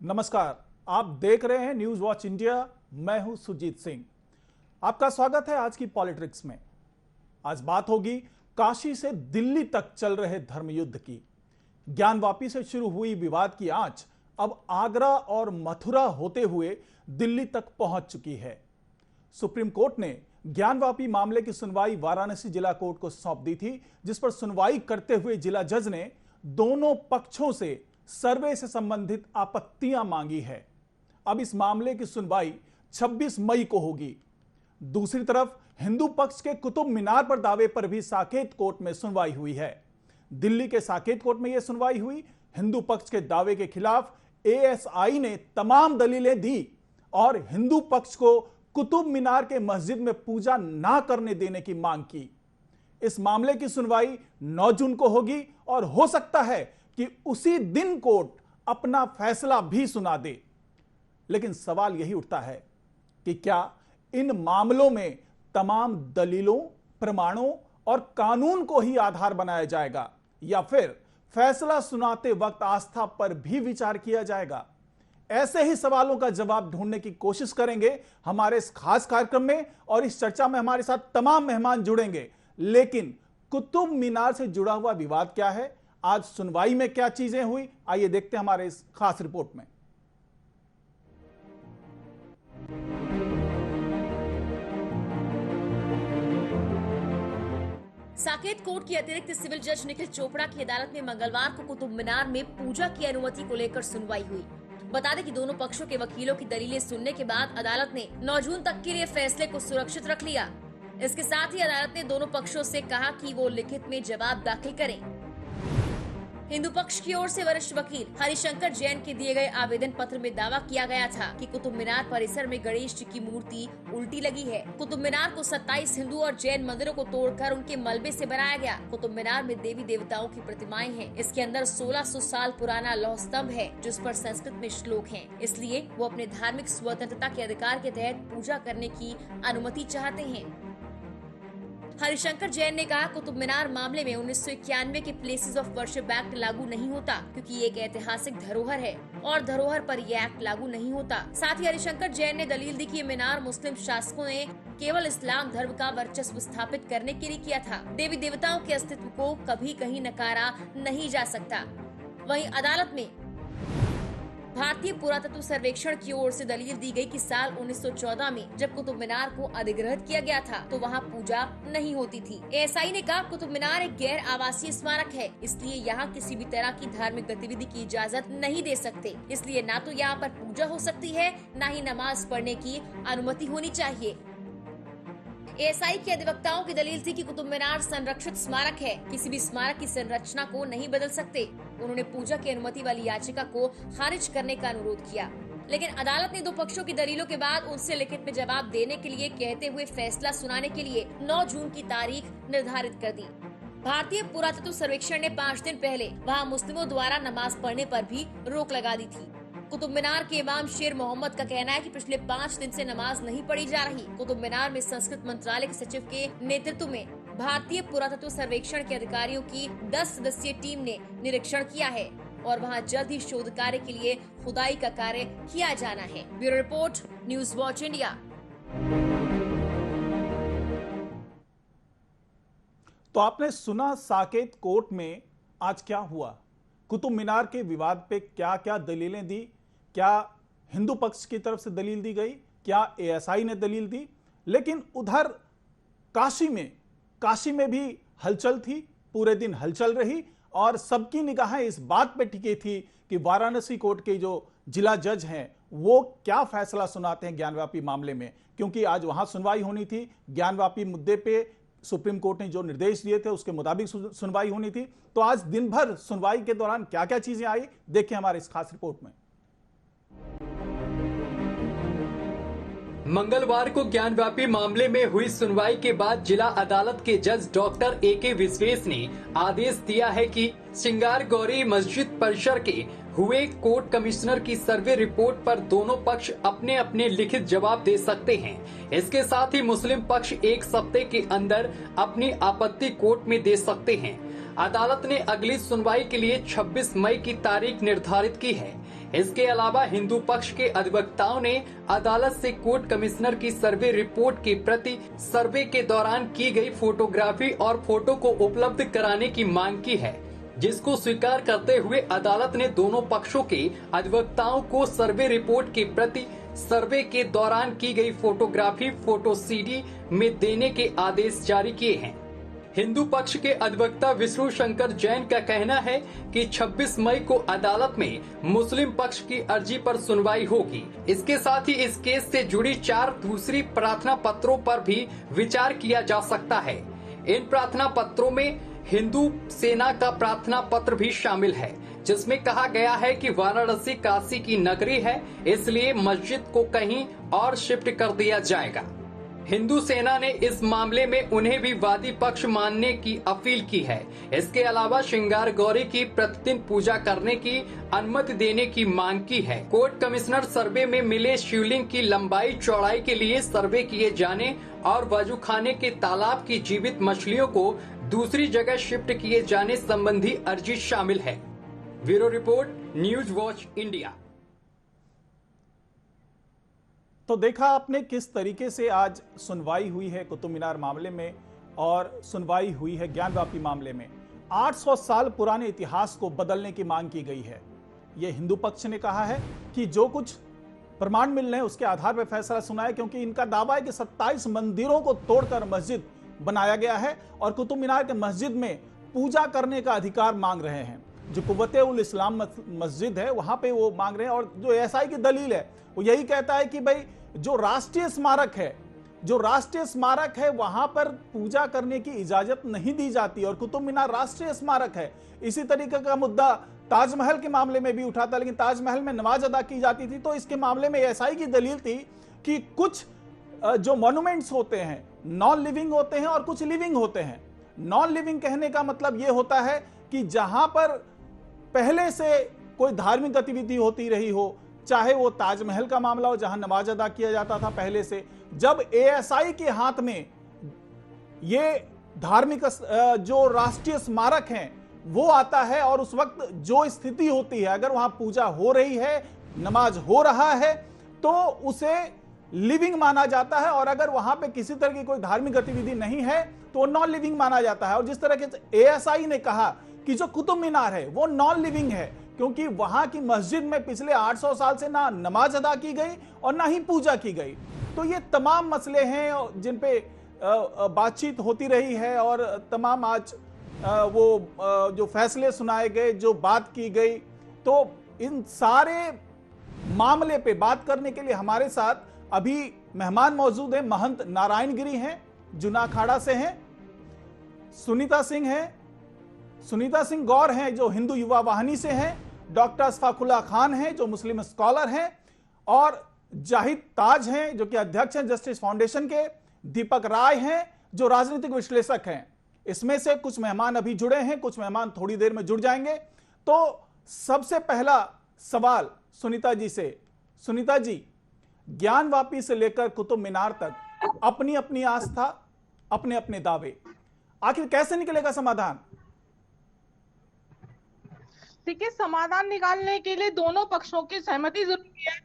नमस्कार, आप देख रहे हैं न्यूज वॉच इंडिया। मैं हूं सुजीत सिंह। आपका स्वागत है आज की पॉलिटिक्स में। आज बात होगी काशी से दिल्ली तक चल रहे धर्मयुद्ध की। ज्ञानवापी से शुरू हुई विवाद की आंच अब आगरा और मथुरा होते हुए दिल्ली तक पहुंच चुकी है। सुप्रीम कोर्ट ने ज्ञानवापी मामले की सुनवाई वाराणसी जिला कोर्ट को सौंप दी थी, जिस पर सुनवाई करते हुए जिला जज ने दोनों पक्षों से सर्वे से संबंधित आपत्तियां मांगी है। अब इस मामले की सुनवाई 26 मई को होगी। दूसरी तरफ हिंदू पक्ष के कुतुब मीनार पर दावे पर भी साकेत कोर्ट में सुनवाई हुई है। दिल्ली के साकेत कोर्ट में यह सुनवाई हुई। हिंदू पक्ष के दावे के खिलाफ एएसआई ने तमाम दलीलें दी और हिंदू पक्ष को कुतुब मीनार के मस्जिद में पूजा ना करने देने की मांग की। इस मामले की सुनवाई 9 जून को होगी और हो सकता है कि उसी दिन कोर्ट अपना फैसला भी सुना दे। लेकिन सवाल यही उठता है कि क्या इन मामलों में तमाम दलीलों, प्रमाणों और कानून को ही आधार बनाया जाएगा या फिर फैसला सुनाते वक्त आस्था पर भी विचार किया जाएगा? ऐसे ही सवालों का जवाब ढूंढने की कोशिश करेंगे हमारे इस खास कार्यक्रम में। और इस चर्चा में हमारे साथ तमाम मेहमान जुड़ेंगे। लेकिन कुतुब मीनार से जुड़ा हुआ विवाद क्या है, आज सुनवाई में क्या चीजें हुई, आइए देखते हैं हमारे इस खास रिपोर्ट में। साकेत कोर्ट की अतिरिक्त सिविल जज निखिल चोपड़ा की अदालत में मंगलवार को कुतुब मीनार में पूजा की अनुमति को लेकर सुनवाई हुई। बता दें कि दोनों पक्षों के वकीलों की दलीलें सुनने के बाद अदालत ने 9 जून तक के लिए फैसले को सुरक्षित रख लिया। इसके साथ ही अदालत ने दोनों पक्षों से कहा कि वो लिखित में जवाब दाखिल करें। हिंदू पक्ष की ओर से वरिष्ठ वकील हरिशंकर जैन के दिए गए आवेदन पत्र में दावा किया गया था कि कुतुब मीनार परिसर में गणेश जी की मूर्ति उल्टी लगी है। कुतुब मीनार को 27 हिंदू और जैन मंदिरों को तोड़कर उनके मलबे से बनाया गया। कुतुब मीनार में देवी देवताओं की प्रतिमाएं हैं। इसके अंदर 1600 साल पुराना लौह स्तंभ है जिस पर संस्कृत में श्लोक हैं। इसलिए वो अपने धार्मिक स्वतंत्रता के अधिकार के तहत पूजा करने की अनुमति चाहते हैं। हरिशंकर जैन ने कहा, कुतुब मीनार मामले में 1991 के प्लेसेस ऑफ वर्शिप एक्ट लागू नहीं होता क्योंकि ये एक ऐतिहासिक धरोहर है और धरोहर पर यह एक्ट लागू नहीं होता। साथ ही हरिशंकर जैन ने दलील दी कि ये मीनार मुस्लिम शासकों ने केवल इस्लाम धर्म का वर्चस्व स्थापित करने के लिए किया था। देवी देवताओं के अस्तित्व को कभी कहीं नकारा नहीं जा सकता। वहीं अदालत में भारतीय पुरातत्व सर्वेक्षण की ओर से दलील दी गई कि साल 1914 में जब कुतुब मीनार को अधिग्रहित किया गया था तो वहां पूजा नहीं होती थी। एएसआई ने कहा, कुतुब मीनार एक गैर आवासीय स्मारक है, इसलिए यहाँ किसी भी तरह की धार्मिक गतिविधि की इजाजत नहीं दे सकते। इसलिए न तो यहाँ पर पूजा हो सकती है, न ही नमाज पढ़ने की अनुमति होनी चाहिए। एएसआई के अधिवक्ताओं की दलील थी कि कुतुब मीनार संरक्षित स्मारक है, किसी भी स्मारक की संरचना को नहीं बदल सकते। उन्होंने पूजा की अनुमति वाली याचिका को खारिज करने का अनुरोध किया, लेकिन अदालत ने दो पक्षों की दलीलों के बाद उनसे लिखित में जवाब देने के लिए कहते हुए फैसला सुनाने के लिए 9 जून की तारीख निर्धारित कर दी। भारतीय पुरातत्व सर्वेक्षण ने 5 दिन पहले वहाँ मुस्लिमों द्वारा नमाज पढ़ने पर भी रोक लगा दी थी। कुतुब मीनार के इमाम शेर मोहम्मद का कहना है कि पिछले 5 दिन से नमाज नहीं पढ़ी जा रही। कुतुब मीनार में संस्कृत मंत्रालय के सचिव के नेतृत्व में भारतीय पुरातत्व सर्वेक्षण के अधिकारियों की 10 सदस्यीय टीम ने निरीक्षण किया है और वहां जल्द ही शोध कार्य के लिए खुदाई का कार्य किया जाना है। Bureau report, news watch India. तो आपने सुना साकेत कोर्ट में आज क्या हुआ। कुतुब मीनार के विवाद पे क्या क्या दलीलें दी, क्या हिंदू पक्ष की तरफ से दलील दी गई, क्या एएसआई ने दलील दी। लेकिन उधर काशी में भी हलचल थी, पूरे दिन हलचल रही और सबकी निगाहें इस बात पे टिकी थी कि वाराणसी कोर्ट के जो जिला जज हैं वो क्या फैसला सुनाते हैं ज्ञानवापी मामले में, क्योंकि आज वहां सुनवाई होनी थी। ज्ञानवापी मुद्दे पे सुप्रीम कोर्ट ने जो निर्देश दिए थे उसके मुताबिक सुनवाई होनी थी। तो आज दिन भर सुनवाई के दौरान क्या क्या चीजें आई, देखिए हमारे इस खास रिपोर्ट में। मंगलवार को ज्ञानवापी मामले में हुई सुनवाई के बाद जिला अदालत के जज डॉक्टर ए.के. विश्वेश ने आदेश दिया है कि श्रृंगार गौरी मस्जिद परिसर के हुए कोर्ट कमिश्नर की सर्वे रिपोर्ट पर दोनों पक्ष अपने अपने लिखित जवाब दे सकते हैं। इसके साथ ही मुस्लिम पक्ष 1 सप्ताह के अंदर अपनी आपत्ति कोर्ट में दे सकते हैं। अदालत ने अगली सुनवाई के लिए 26 मई की तारीख निर्धारित की है। इसके अलावा हिंदू पक्ष के अधिवक्ताओं ने अदालत से कोर्ट कमिश्नर की सर्वे रिपोर्ट की प्रति सर्वे के दौरान की गई फोटोग्राफी और फोटो को उपलब्ध कराने की मांग की है, जिसको स्वीकार करते हुए अदालत ने दोनों पक्षों के अधिवक्ताओं को सर्वे रिपोर्ट की प्रति सर्वे के दौरान की गई फोटोग्राफी फोटो सीडी में देने के आदेश जारी किए हैं। हिंदू पक्ष के अधिवक्ता विष्णु शंकर जैन का कहना है कि 26 मई को अदालत में मुस्लिम पक्ष की अर्जी पर सुनवाई होगी। इसके साथ ही इस केस से जुड़ी 4 दूसरी प्रार्थना पत्रों पर भी विचार किया जा सकता है। इन प्रार्थना पत्रों में हिंदू सेना का प्रार्थना पत्र भी शामिल है, जिसमें कहा गया है कि वाराणसी काशी की नगरी है, इसलिए मस्जिद को कहीं और शिफ्ट कर दिया जाएगा। हिंदू सेना ने इस मामले में उन्हें भी वादी पक्ष मानने की अपील की है। इसके अलावा श्रृंगार गौरी की प्रतिदिन पूजा करने की अनुमति देने की मांग की है। कोर्ट कमिश्नर सर्वे में मिले शिवलिंग की लंबाई चौड़ाई के लिए सर्वे किए जाने और वजूखाने के तालाब की जीवित मछलियों को दूसरी जगह शिफ्ट किए जाने संबंधी अर्जी शामिल है। Bureau report, news watch India. तो देखा आपने किस तरीके से आज सुनवाई हुई है कुतुब मीनार मामले में और सुनवाई हुई है ज्ञानवापी मामले में। 800 साल पुराने इतिहास को बदलने की मांग की गई है। यह हिंदू पक्ष ने कहा है कि जो कुछ प्रमाण मिल रहे हैं उसके आधार पर फैसला सुनाए, क्योंकि इनका दावा है कि 27 मंदिरों को तोड़कर मस्जिद बनाया गया है और कुतुब मीनार के मस्जिद में पूजा करने का अधिकार मांग रहे हैं। जो कुव्वत-उल-इस्लाम मस्जिद है वहां पे वो मांग रहे हैं। और जो एएसआई की दलील है वो यही कहता है कि भाई जो राष्ट्रीय स्मारक है वहां पर पूजा करने की इजाजत नहीं दी जाती और कुतुब मीनार राष्ट्रीय स्मारक है। इसी तरीके का मुद्दा ताजमहल के मामले में भी उठा था, लेकिन ताजमहल में नमाज अदा की जाती थी। तो इसके मामले में एएसआई की दलील थी कि कुछ जो मॉन्यूमेंट्स होते हैं नॉन लिविंग होते हैं और कुछ लिविंग होते हैं। नॉन लिविंग कहने का मतलब यह होता है कि जहां पर पहले से कोई धार्मिक गतिविधि होती रही हो, चाहे वो ताजमहल का मामला हो जहां नमाज अदा किया जाता था पहले से। जब एएसआई के हाथ में ये धार्मिक जो राष्ट्रीय स्मारक हैं वो आता है और उस वक्त जो स्थिति होती है, अगर वहां पूजा हो रही है, नमाज हो रहा है, तो उसे लिविंग माना जाता है। और अगर वहां पे किसी तरह की कोई धार्मिक गतिविधि नहीं है तो नॉन लिविंग माना जाता है। और जिस तरह के एएसआई ने कहा कि जो कुतुब मीनार है वो नॉन लिविंग है, क्योंकि वहां की मस्जिद में पिछले 800 साल से ना नमाज अदा की गई और ना ही पूजा की गई। तो ये तमाम मसले हैं जिन पे बातचीत होती रही है और तमाम आज वो जो फैसले सुनाए गए, जो बात की गई, तो इन सारे मामले पे बात करने के लिए हमारे साथ अभी मेहमान मौजूद हैं। महंत नारायण गिरी हैं, जूनाखाड़ा से हैं। सुनीता सिंह गौर हैं जो हिंदू युवा वाहिनी से हैं। डॉक्टर अशफाकुल्लाह खान हैं जो मुस्लिम स्कॉलर हैं और जाहिद ताज हैं जो कि अध्यक्ष हैं जस्टिस फाउंडेशन के। दीपक राय हैं जो राजनीतिक विश्लेषक हैं। इसमें से कुछ मेहमान अभी जुड़े हैं, कुछ मेहमान थोड़ी देर में जुड़ जाएंगे। तो सबसे पहला सवाल सुनीता जी से। सुनीता जी, ज्ञानवापी से लेकर कुतुब मीनार तक अपनी अपनी आस्था, अपने अपने दावे, आखिर कैसे निकलेगा समाधान? देखिए, समाधान निकालने के लिए दोनों पक्षों की सहमति जरूरी है।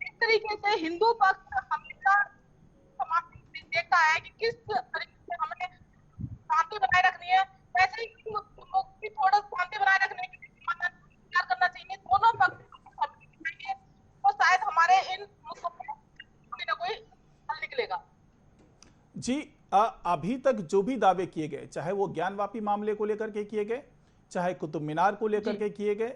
इस तरीके से हिंदू पक्ष हमेशा देखता है कि किस तरीके से हमें शांति बनाए रखनी है, वैसे ही मुस्लिमों की थोड़ा शांति बनाए रखने के लिए समाधान विचार करना चाहिए। दोनों पक्ष तो शायद हमारे इन मुद्दों पर कोई ना कोई हल निकलेगा। जी, अभी तक जो भी दावे किए गए, चाहे वो ज्ञानवापी मामले को लेकर के किए गए, चाहे कुतुब मीनार को लेकर के किए गए,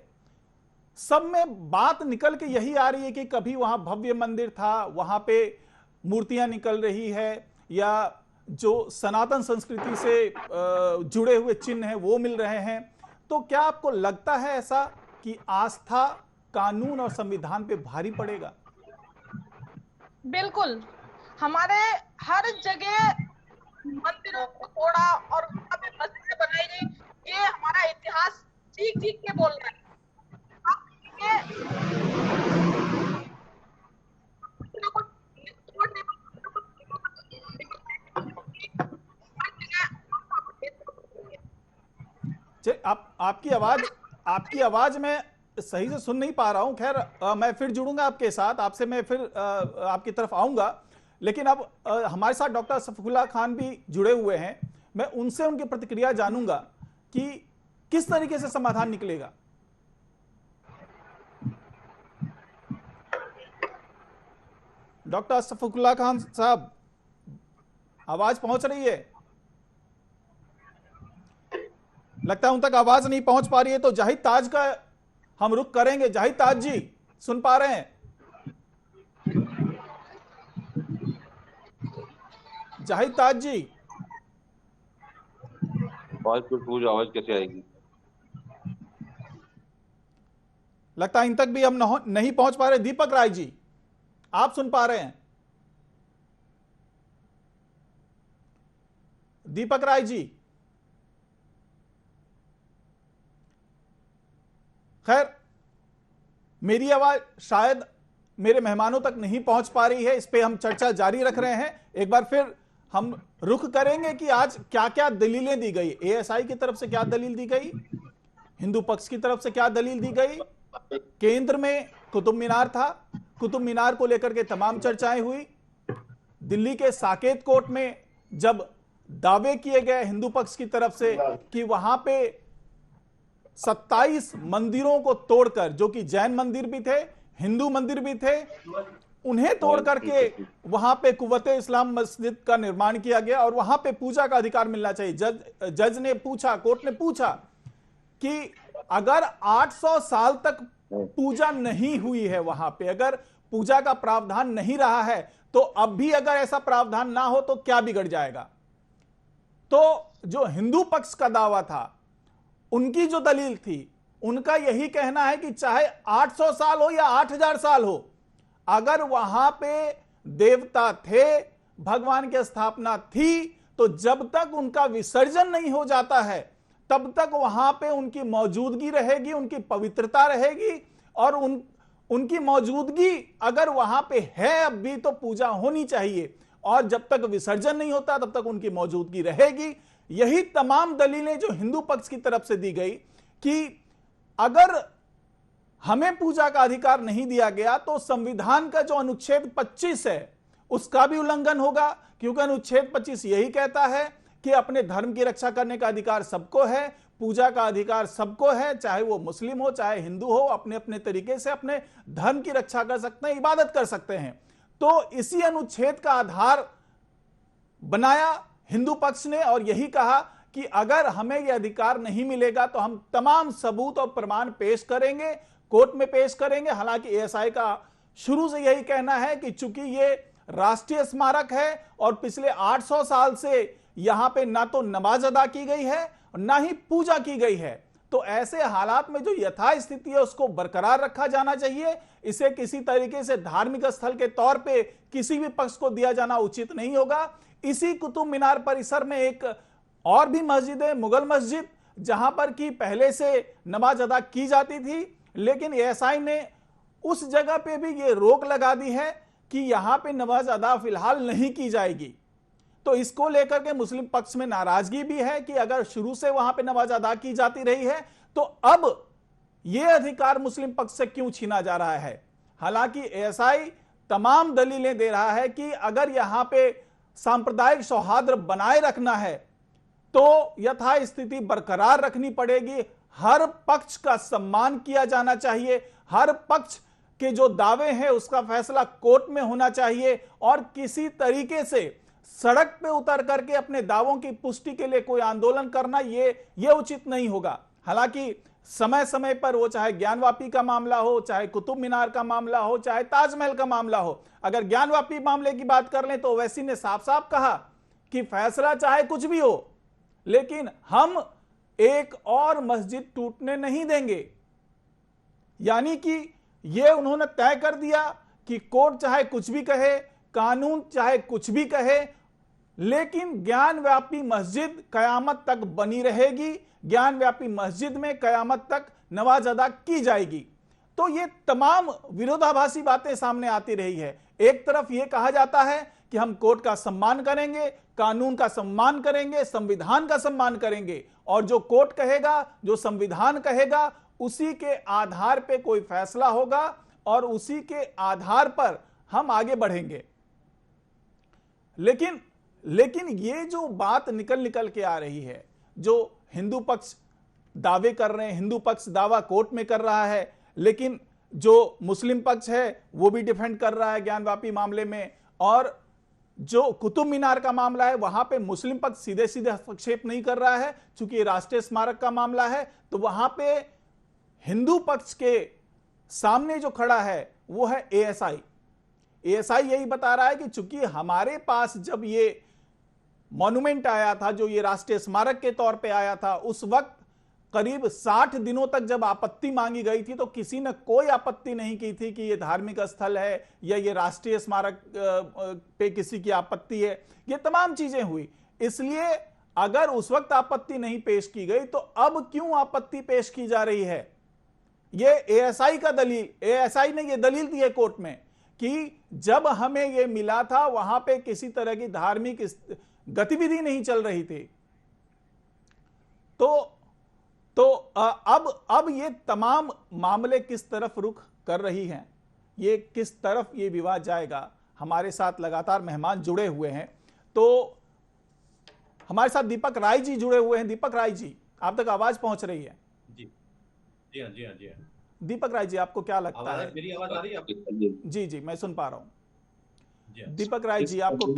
सब में बात निकल के यही आ रही है कि कभी वहां भव्य मंदिर था, वहां पे मूर्तियां निकल रही है, या जो सनातन संस्कृति से जुड़े हुए चिन्ह हैं वो मिल रहे हैं। तो क्या आपको लगता है ऐसा कि आस्था कानून और संविधान पे भारी पड़ेगा? बिल्कुल, हमारे हर जगह मंदिरों को तोड़ा और वहां पे मस्जिदें बनाई गई, ये हमारा इतिहास चीख चीख के बोल रहा है। आपकी आवाज मैं सही से सुन नहीं पा रहा हूं। खैर मैं फिर जुड़ूंगा आपके साथ, आपसे मैं फिर आपकी तरफ आऊंगा। लेकिन अब हमारे साथ डॉक्टर सफीउल्लाह खान भी जुड़े हुए हैं, मैं उनसे उनकी प्रतिक्रिया जानूंगा कि किस तरीके से समाधान निकलेगा। डॉक्टर सफीउल्लाह खान साहब, आवाज पहुंच रही है? लगता है उन तक आवाज नहीं पहुंच पा रही है, तो जाहिद ताज का हम रुख करेंगे। जाहिद ताज जी, सुन पा रहे हैं? जाहिद ताज जी, आवाज कैसे आएगी? लगता है इन तक भी हम नहीं पहुंच पा रहे। दीपक राय जी, आप सुन पा रहे हैं? दीपक राय जी, खैर मेरी आवाज शायद मेरे मेहमानों तक नहीं पहुंच पा रही है, इस पे हम चर्चा जारी रख रहे हैं। एक बार फिर हम रुख करेंगे कि आज क्या क्या दलीलें दी गई, एएसआई की तरफ से क्या दलील दी गई, हिंदू पक्ष की तरफ से क्या दलील दी गई। केंद्र में कुतुब मीनार था, कुतुब मीनार को लेकर के तमाम चर्चाएं हुई। दिल्ली के साकेत कोर्ट में जब दावे किए गए हिंदू पक्ष की तरफ से कि वहां पे 27 मंदिरों को तोड़कर, जो कि जैन मंदिर भी थे, हिंदू मंदिर भी थे, उन्हें तोड़ करके वहां पे कुव्वते इस्लाम मस्जिद का निर्माण किया गया और वहां पे पूजा का अधिकार मिलना चाहिए। जज ने पूछा, कोर्ट ने पूछा कि अगर 800 साल तक पूजा नहीं हुई है वहां पे, अगर पूजा का प्रावधान नहीं रहा है, तो अब भी अगर ऐसा प्रावधान ना हो तो क्या बिगड़ जाएगा। तो जो हिंदू पक्ष का दावा था, उनकी जो दलील थी, उनका यही कहना है कि चाहे 800 साल हो या 8000 साल हो, अगर वहां पे देवता थे, भगवान की स्थापना थी, तो जब तक उनका विसर्जन नहीं हो जाता है तब तक वहां पे उनकी मौजूदगी रहेगी, उनकी पवित्रता रहेगी, और उनकी मौजूदगी अगर वहां पे है अब भी तो पूजा होनी चाहिए, और जब तक विसर्जन नहीं होता तब तक उनकी मौजूदगी रहेगी। यही तमाम दलीलें जो हिंदू पक्ष की तरफ से दी गई कि अगर हमें पूजा का अधिकार नहीं दिया गया तो संविधान का जो अनुच्छेद 25 है उसका भी उल्लंघन होगा, क्योंकि अनुच्छेद 25 यही कहता है कि अपने धर्म की रक्षा करने का अधिकार सबको है, पूजा का अधिकार सबको है, चाहे वो मुस्लिम हो चाहे हिंदू हो, अपने अपने तरीके से अपने धर्म की रक्षा कर सकते हैं, इबादत कर सकते हैं। तो इसी अनुच्छेद का आधार बनाया हिंदू पक्ष ने और यही कहा कि अगर हमें यह अधिकार नहीं मिलेगा तो हम तमाम सबूत और प्रमाण पेश करेंगे, कोर्ट में पेश करेंगे। हालांकि एएसआई का शुरू से यही कहना है कि चूंकि ये राष्ट्रीय स्मारक है और पिछले 800 साल से यहां पे ना तो नमाज अदा की गई है ना ही पूजा की गई है, तो ऐसे हालात में जो यथास्थिति है उसको बरकरार रखा जाना चाहिए। इसे किसी तरीके से धार्मिक स्थल के तौर पे किसी भी पक्ष को दिया जाना उचित नहीं होगा। इसी कुतुब मीनार परिसर में एक और भी मस्जिद है, मुगल मस्जिद, जहां पर कि पहले से नमाज अदा की जाती थी, लेकिन एएसआई ने उस जगह पे भी ये रोक लगा दी है कि यहां पे नमाज अदा फिलहाल नहीं की जाएगी। तो इसको लेकर के मुस्लिम पक्ष में नाराजगी भी है कि अगर शुरू से वहां पे नमाज अदा की जाती रही है तो अब यह अधिकार मुस्लिम पक्ष से क्यों छीना जा रहा है। हालांकि एएसआई तमाम दलीलें दे रहा है कि अगर यहां पे सांप्रदायिक सौहार्द बनाए रखना है तो यथास्थिति बरकरार रखनी पड़ेगी, हर पक्ष का सम्मान किया जाना चाहिए, हर पक्ष के जो दावे हैं उसका फैसला कोर्ट में होना चाहिए, और किसी तरीके से सड़क पे उतर करके अपने दावों की पुष्टि के लिए कोई आंदोलन करना ये उचित नहीं होगा। हालांकि समय समय पर वो चाहे ज्ञानवापी का मामला हो, चाहे कुतुब मीनार का मामला हो, चाहे ताजमहल का मामला हो, अगर ज्ञानवापी मामले की बात कर लें तो ओवैसी ने साफ साफ कहा कि फैसला चाहे कुछ भी हो लेकिन हम एक और मस्जिद टूटने नहीं देंगे। यानी कि यह उन्होंने तय कर दिया कि कोर्ट चाहे कुछ भी कहे, कानून चाहे कुछ भी कहे, लेकिन ज्ञानव्यापी मस्जिद कयामत तक बनी रहेगी, ज्ञानव्यापी मस्जिद में कयामत तक नमाज अदा की जाएगी। तो ये तमाम विरोधाभासी बातें सामने आती रही है। एक तरफ यह कहा जाता है कि हम कोर्ट का सम्मान करेंगे, कानून का सम्मान करेंगे, संविधान का सम्मान करेंगे, और जो कोर्ट कहेगा, जो संविधान कहेगा, उसी के आधार पे कोई फैसला होगा और उसी के आधार पर हम आगे बढ़ेंगे। लेकिन ये जो बात निकल के आ रही है, जो हिंदू पक्ष दावे कर रहे हैं, हिंदू पक्ष दावा कोर्ट में कर रहा है, लेकिन जो मुस्लिम पक्ष है वो भी डिफेंड कर रहा है ज्ञानवापी मामले में, और जो कुतुब मीनार का मामला है वहां पे मुस्लिम पक्ष सीधे सीधे हस्तक्षेप नहीं कर रहा है, चूंकि ये राष्ट्रीय स्मारक का मामला है, तो वहां पे हिंदू पक्ष के सामने जो खड़ा है वो है एएसआई। एएसआई यही बता रहा है कि चूंकि हमारे पास जब ये मॉन्यूमेंट आया था, जो ये राष्ट्रीय स्मारक के तौर पे आया था, उस वक्त करीब 60 दिनों तक जब आपत्ति मांगी गई थी तो किसी ने कोई आपत्ति नहीं की थी कि ये धार्मिक स्थल है या ये राष्ट्रीय स्मारक पे किसी की आपत्ति है। ये तमाम चीजें हुई, इसलिए अगर उस वक्त आपत्ति नहीं पेश की गई तो अब क्यों आपत्ति पेश की जा रही है? ये एएसआई का दलील, एएसआई ने ये दलील दी है कोर्ट में कि जब हमें ये मिला था वहां पे किसी तरह की धार्मिक गतिविधि नहीं चल रही थी। तो अब ये तमाम मामले किस तरफ रुख कर रही हैं, ये किस तरफ ये विवाद जाएगा? हमारे साथ लगातार मेहमान जुड़े हुए हैं, तो हमारे साथ दीपक राय जी जुड़े हुए हैं। दीपक राय जी, आप तक आवाज पहुंच रही है? जी जी हाँ, जी हाँ, जी हाँ। दीपक राय जी, आपको क्या लगता है? मेरी आवाज आ रही है आपको? जी, मैं सुन पा रहा हूं। जी हाँ। दीपक राय जी, आपको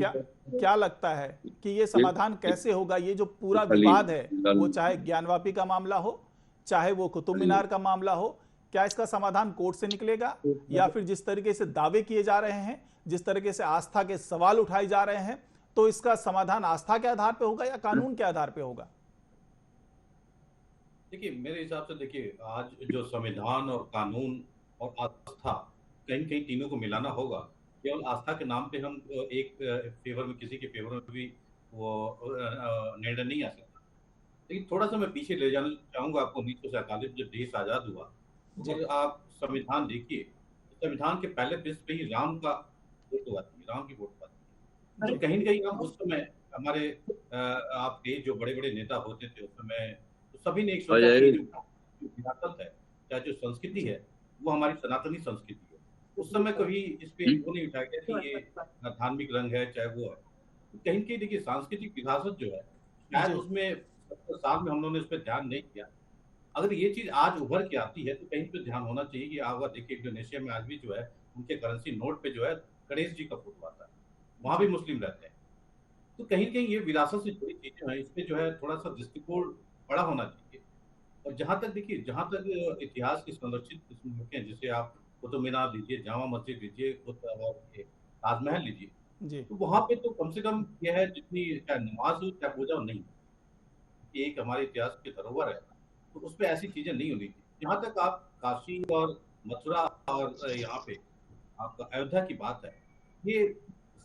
क्या लगता है कि ये समाधान कैसे होगा? ये जो पूरा विवाद है, वो चाहे ज्ञानवापी का मामला हो, चाहे वो कुतुब मीनार का मामला हो, क्या इसका समाधान कोर्ट से निकलेगा, या फिर जिस तरीके से दावे किए जा रहे हैं, जिस तरीके से आस्था के सवाल उठाए जा रहे हैं, तो इसका समाधान आस्था के आधार पे होगा या कानून के आधार पे होगा? देखिए, मेरे हिसाब से देखिए, आज जो संविधान और कानून और आस्था, कहीं कहीं तीनों को मिलाना होगा। केवल आस्था के नाम पे हम एक फेवर में, किसी के फेवर में भी वो निर्णय नहीं आ सकता। लेकिन थोड़ा सा मैं पीछे ले जाना चाहूंगा आपको। 1947 जब देश आजाद हुआ, तो आप संविधान देखिए, संविधान के पहले पृष्ठ पे ही राम का फोटो आती है, राम की फोटो आती है। तो कहीं ना कहीं हम उस समय हमारे आपके जो बड़े बड़े नेता होते थे उस समय, तो सभी ने एक सोचा कि जो विरासत है, चाहे जो संस्कृति है, वो हमारी सनातनी संस्कृति है। उस समय कभी इस पे वो नहीं उठाया गया कि ये धार्मिक रंग है, चाहे वो है। तो कहीं कहीं देखिए, सांस्कृतिक विरासत जो है, शायद उसमें 70 साल में हम लोगों ने उस पर ध्यान नहीं किया। अगर ये चीज आज उभर के आती है तो कहीं पे ध्यान होना चाहिए कि आगे देखिए, इंडोनेशिया में आज भी जो है, उनके करेंसी नोट पे जो है गणेश जी का फोटो आता है, वहां भी मुस्लिम रहते हैं। तो कहीं कहीं ये विरासत से जुड़ी चीजें हैं, इसमें जो है थोड़ा सा दृष्टिकोण बड़ा होना चाहिए। और जहां तक देखिए, जहां तक इतिहास की संरक्षित किस्म, जैसे आप कुतुब मीनार लीजिए, जामा मस्जिद लीजिए, ताजमहल लीजिए, तो वहां पे तो कम से कम यह है, जितनी चाहे नमाज हो चाहे पूजा हो, नहीं, एक हमारे इतिहास की धरोहर है, तो उस पर ऐसी चीजें नहीं होनी चाहिए। जहां तक आप काशी और मथुरा और यहाँ पे आपका अयोध्या की बात है, ये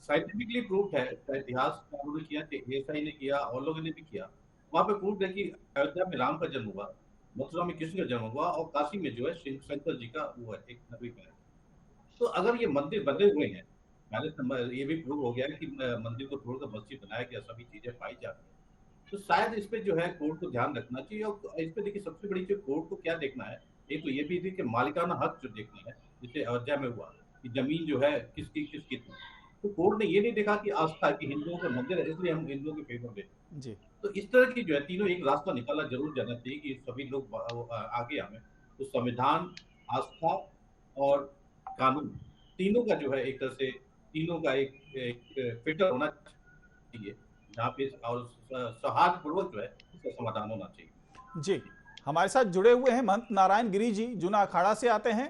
साइंटिफिकली प्रूव्ड है। इतिहास ने किया, एएसआई ने किया, और लोगों ने भी किया। वहां पे प्रूव्ड है कि अयोध्या में राम का जन्म हुआ, मथुरा में कृष्ण का जन्म हुआ, और काशी में जो है शंकर जी का वो है, एक नगरी का है। तो अगर ये मंदिर बने हुए हैं, पहले ये भी प्रूव हो गया है कि मंदिर को तोड़कर मस्जिद बनाया गया, सभी चीजें पाई जाती हैं, तो शायद इस पे जो है कोर्ट को ध्यान रखना चाहिए। और इस पे देखिए, सबसे बड़ी चीज कोर्ट को क्या देखना है, एक तो ये भी थी कि मालिकाना हक जो देखना है, जैसे अयोध्या में हुआ कि जमीन जो है किसकी थी, तो कोर्ट ने ये नहीं देखा कि आस्था की हिंदुओं का मंदिर है इसलिए हम हिंदुओं के फेवर में। तो इस तरह की जो है तीनों, एक रास्ता निकाला जरूर जाना चाहिए कि सभी लोग आगे आवे। तो संविधान, आस्था और कानून, तीनों का जो है एक तरह से, तीनों का एक फिल्टर होना चाहिए, जहाँ पे सौहार्दपूर्वक जो है इसका समाधान होना चाहिए। जी, हमारे साथ जुड़े हुए हैं महंत नारायण गिरी जी, जूना अखाड़ा से आते हैं।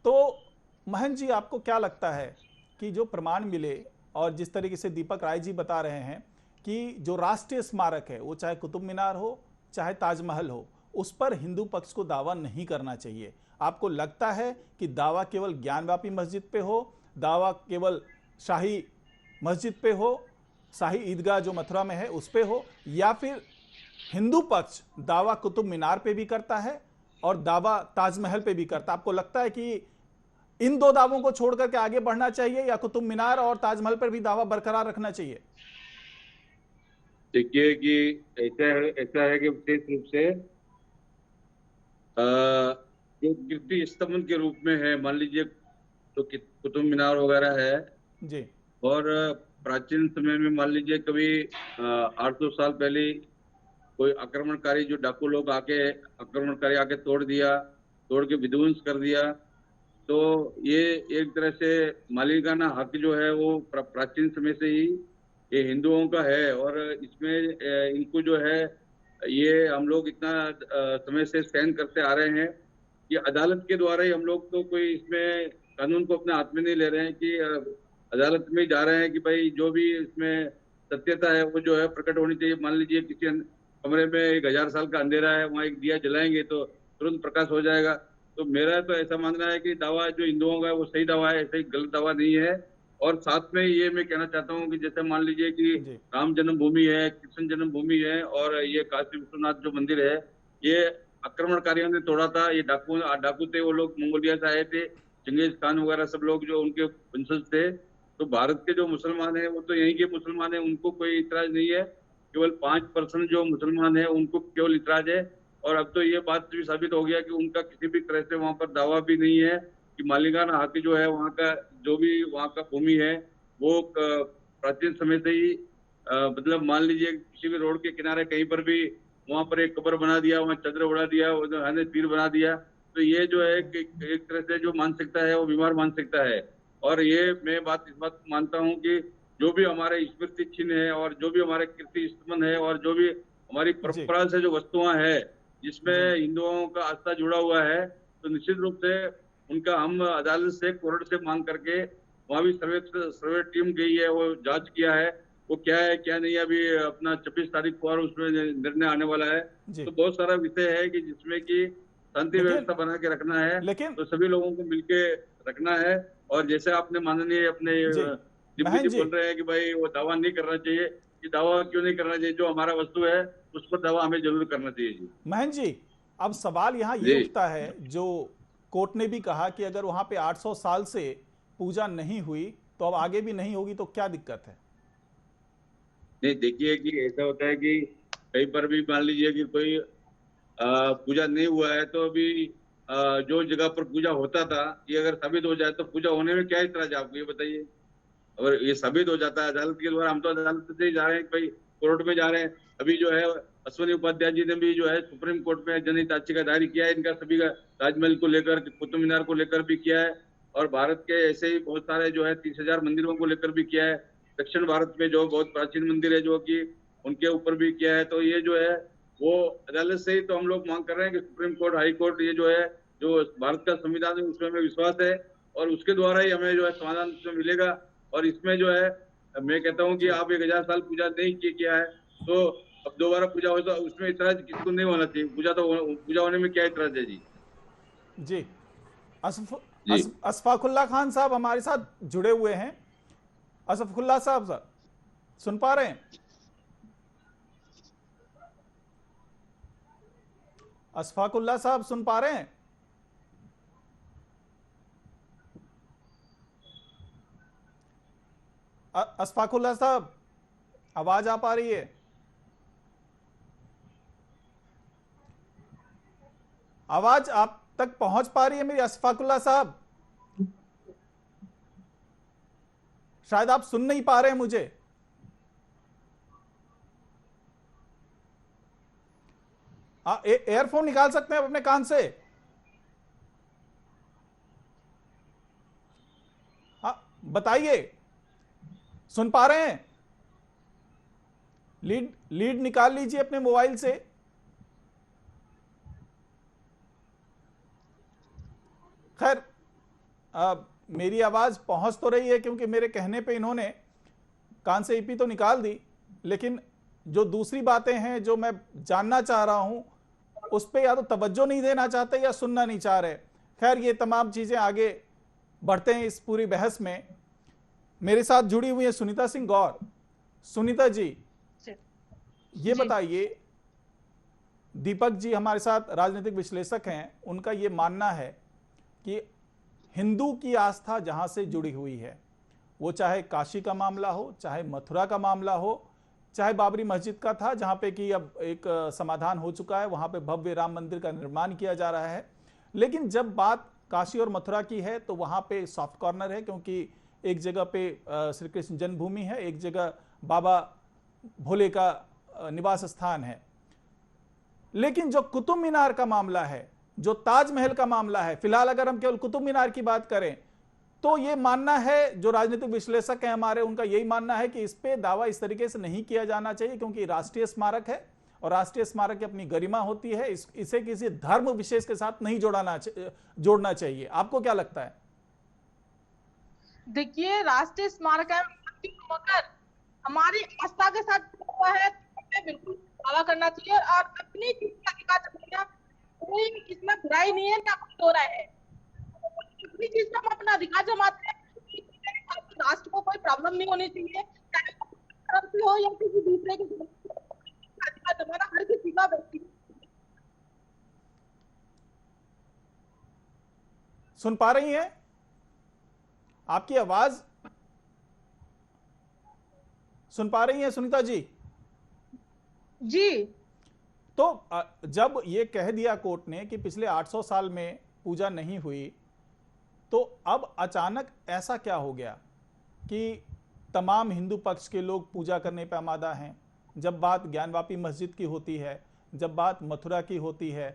तो महंत जी, आपको क्या लगता है कि जो प्रमाण मिले और जिस तरीके से दीपक राय जी बता रहे हैं कि जो राष्ट्रीय स्मारक है, वो चाहे कुतुब मीनार हो चाहे ताजमहल हो, उस पर हिंदू पक्ष को दावा नहीं करना चाहिए? आपको लगता है कि दावा केवल ज्ञानवापी मस्जिद पे हो, दावा केवल शाही मस्जिद पे हो, शाही ईदगाह जो मथुरा में है उस पे हो, या फिर हिंदू पक्ष दावा कुतुब मीनार पे भी करता है और दावा ताजमहल पे भी करता है? आपको लगता है कि इन दो दावों को छोड़ करके आगे बढ़ना चाहिए या कुतुब मीनार और ताजमहल पर भी दावा बरकरार रखना चाहिए? देखिए कि ऐसा है कि विशेष रूप से जो कीर्ति स्तंभ के रूप में है, मान लीजिए तो कुतुब मीनार वगैरह है, जी, और प्राचीन समय में मान लीजिए कभी 800 साल पहले कोई आक्रमणकारी जो डाकू लोग आक्रमणकारी आके तोड़ के विध्वंस कर दिया, तो ये एक तरह से मालिकाना हक जो है वो प्राचीन समय से ही ये हिंदुओं का है। और इसमें इनको जो है ये हम लोग इतना समय से सहन करते आ रहे हैं कि अदालत के द्वारा ही हम लोग तो कोई इसमें कानून को अपने हाथ में नहीं ले रहे हैं कि अदालत में जा रहे हैं कि भाई जो भी इसमें सत्यता है वो जो है प्रकट होनी चाहिए। मान लीजिए किसी कमरे में 1000 साल का अंधेरा है, वहाँ एक दिया जलाएंगे तो तुरंत प्रकाश हो जाएगा। तो मेरा तो ऐसा मानना है कि दावा जो हिंदुओं का है वो सही दावा है, ऐसा ही गलत दावा नहीं है। और साथ में ये मैं कहना चाहता हूँ कि जैसे मान लीजिए कि राम जन्मभूमि है, कृष्ण जन्मभूमि है, और ये काशी विश्वनाथ जो मंदिर है ये आक्रमणकारियों ने तोड़ा था। ये डाकू थे, वो लोग मंगोलिया से आए थे, चंगेज खान वगैरह सब लोग जो उनके वंशज थे। तो भारत के जो मुसलमान है वो तो यहीं के मुसलमान है, उनको कोई इतराज नहीं है। केवल 5% जो मुसलमान है उनको केवल इतराज है। और अब तो ये बात भी साबित हो गया कि उनका किसी भी तरह से वहां पर दावा भी नहीं है कि मालिकाना हक जो है वहाँ का जो भी वहाँ का भूमि है वो प्राचीन समय से ही मतलब मान लीजिए किसी भी रोड के किनारे कहीं पर भी वहां पर एक कब्र बना दिया, वहाँ चंद्र उड़ा दिया, है तीर बना दिया, तो ये जो है एक तरह से जो मानसिकता है वो बीमार मानसिकता है। और ये मैं इस बात मानता हूँ कि जो भी हमारे स्मृति चिन्ह है और जो भी हमारे कीर्ति स्तंभ है और जो भी हमारी परंपरा से जो वस्तुएं है जिसमें हिंदुओं का आस्था जुड़ा हुआ है, तो निश्चित रूप से उनका हम अदालत से कोर्ट से मांग करके वहाँ भी सर्वे टीम गई है, वो जांच किया है, वो क्या है क्या नहीं, अभी अपना 26 तारीख को और उसमें निर्णय आने वाला है। तो बहुत सारा विषय है कि जिसमें कि शांति व्यवस्था बना के रखना है, लेकिन तो सभी लोगों को मिलके रखना है। और जैसे आपने माननीय अपने डिप्टी जी बोल रहे हैं कि भाई वो दावा नहीं करना चाहिए, कि दावा क्यों नहीं करना चाहिए, जो हमारा वस्तु है उस पर दावा हमें जरूर करना चाहिए। जी महेंद्र जी, अब सवाल यहाँ ये उठता है, जो कोर्ट ने भी कहा कि अगर वहां पे 800 साल से पूजा नहीं हुई तो अब आगे भी नहीं होगी, तो क्या दिक्कत है? नहीं, देखिए कि ऐसा होता है कि कहीं पर भी मान लीजिए कि कोई पूजा नहीं हुआ है तो अभी जो जगह पर पूजा होता था ये अगर साबित हो जाए तो पूजा होने में क्या इतराज है, आपको ये बताइए। अगर ये साबित हो जाता है अदालत के द्वारा, हम तो अदालत से ही जा रहे हैं, भाई कोर्ट में जा रहे हैं। अभी जो है अश्विनी उपाध्याय जी ने भी जो है सुप्रीम कोर्ट में जनहित याचिका दायर किया है, इनका सभी का ताजमहल को लेकर, कुतुब मीनार को लेकर भी किया है, और भारत के ऐसे ही बहुत सारे जो है 30,000 मंदिरों को लेकर भी किया है। दक्षिण भारत में जो बहुत प्राचीन मंदिर है जो कि उनके ऊपर भी किया है। तो ये जो है वो अदालत से ही तो हम लोग मांग कर रहे हैं कि सुप्रीम कोर्ट, हाई कोर्ट, ये जो है जो भारत का संविधान है उसमें हमें विश्वास है और उसके द्वारा ही हमें जो है समाधान उसमें मिलेगा। और इसमें जो है मैं कहता हूँ कि आप 1000 साल पूजा नहीं किया है तो अब दोबारा पूजा हो तो उसमें इतराज किसको नहीं होना चाहिए। पूजा होने में क्या इतराज है? जी अशफाकुल्ला खान साहब हमारे साथ जुड़े हुए हैं। अशफाकुल्ला साहब, सर सुन पा रहे हैं? अशफाकुल्ला साहब सुन पा रहे हैं? अशफाकुल्ला साहब, आवाज आ पा रही है? आवाज आप तक पहुंच पा रही है मेरी अशफाकुल्ला साहब? शायद आप सुन नहीं पा रहे हैं मुझे। एयरफोन निकाल सकते हैं अपने कान से? हाँ बताइए, सुन पा रहे हैं? लीड निकाल लीजिए अपने मोबाइल से। खैर मेरी आवाज पहुंच तो रही है क्योंकि मेरे कहने पे इन्होंने कान से ईपी तो निकाल दी, लेकिन जो दूसरी बातें हैं जो मैं जानना चाह रहा हूं उस पे या तो तवज्जो नहीं देना चाहते या सुनना नहीं चाह रहे। खैर ये तमाम चीजें आगे बढ़ते हैं इस पूरी बहस में। मेरे साथ जुड़ी हुई है सुनीता सिंह गौर। सुनीता जी, ये बताइए, दीपक जी हमारे साथ राजनीतिक विश्लेषक हैं, उनका ये मानना है कि हिंदू की आस्था जहां से जुड़ी हुई है, वो चाहे काशी का मामला हो, चाहे मथुरा का मामला हो, चाहे बाबरी मस्जिद का था जहां पे कि अब एक समाधान हो चुका है, वहां पे भव्य राम मंदिर का निर्माण किया जा रहा है। लेकिन जब बात काशी और मथुरा की है तो वहां पे सॉफ्ट कॉर्नर है, क्योंकि एक जगह पे श्री कृष्ण जन्मभूमि है, एक जगह बाबा भोले का निवास स्थान है। लेकिन जो कुतुब मीनार का मामला है, जो ताजमहल का मामला है, फिलहाल अगर हम केवल कुतुब मीनार की बात करें तो ये मानना है, जो राजनीतिक विश्लेषक हैं हमारे, उनका यही मानना है कि इस पे दावा इस तरीके से नहीं किया जाना चाहिए, क्योंकि राष्ट्रीय स्मारक है और राष्ट्रीय स्मारक की अपनी गरिमा होती है, इसे किसी धर्म विशेष के साथ नहीं जोड़ना चाहिए। आपको क्या लगता है? देखिए, राष्ट्रीय स्मारक है मगर हमारी आस्था के साथ हुआ है, तो बिल्कुल दावा करना चाहिए और अपनी चीज का अधिकार जमाना, कोई इसमें बुराई नहीं है, ना कुछ हो रहा है। अपनी चीज का हम अपना अधिकार जमाते हैं, राष्ट्र को कोई प्रॉब्लम नहीं होनी चाहिए, चाहे धर्म की हो या किसी दूसरे की अधिकार जमाना हर किसी का व्यक्ति। सुन पा रही हैं? आपकी आवाज सुन पा रही हैं सुनीता जी? जी। तो जब ये कह दिया कोर्ट ने कि पिछले 800 साल में पूजा नहीं हुई, तो अब अचानक ऐसा क्या हो गया कि तमाम हिंदू पक्ष के लोग पूजा करने पर आमादा हैं? जब बात ज्ञानवापी मस्जिद की होती है, जब बात मथुरा की होती है,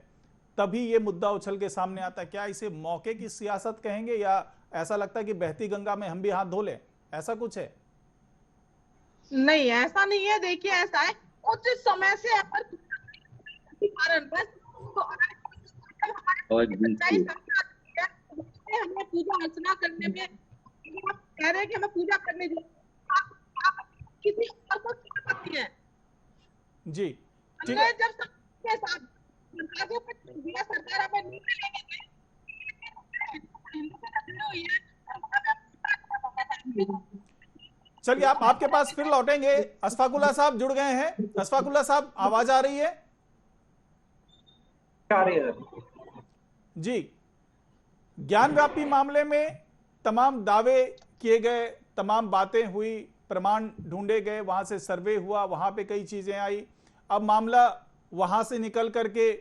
तभी ये मुद्दा उछल के सामने आता है। क्या इसे मौके की सियासत कहेंगे, या ऐसा लगता है कि बहती गंगा में हम भी हाथ धो लें, ऐसा कुछ है? नहीं, ऐसा नहीं है। देखिए, ऐसा है उचित समय से अगर कारण बस तो हमें पूजा अर्चना करने में कह रहे हैं कि हमें पूजा करने किसी और को सकती है जी, ठीक है। जब सबके साथ सरकार हमें निर्णय लेने दे। चलिए, आपके पास फिर लौटेंगे। अशफाकुल्लाह साहब जुड़ गए हैं। अशफाकुल्लाह साहब, आवाज आ रही है? जी। ज्ञानव्यापी मामले में तमाम दावे किए गए, तमाम बातें हुई, प्रमाण ढूंढे गए, वहां से सर्वे हुआ, वहां पे कई चीजें आई। अब मामला वहां से निकल करके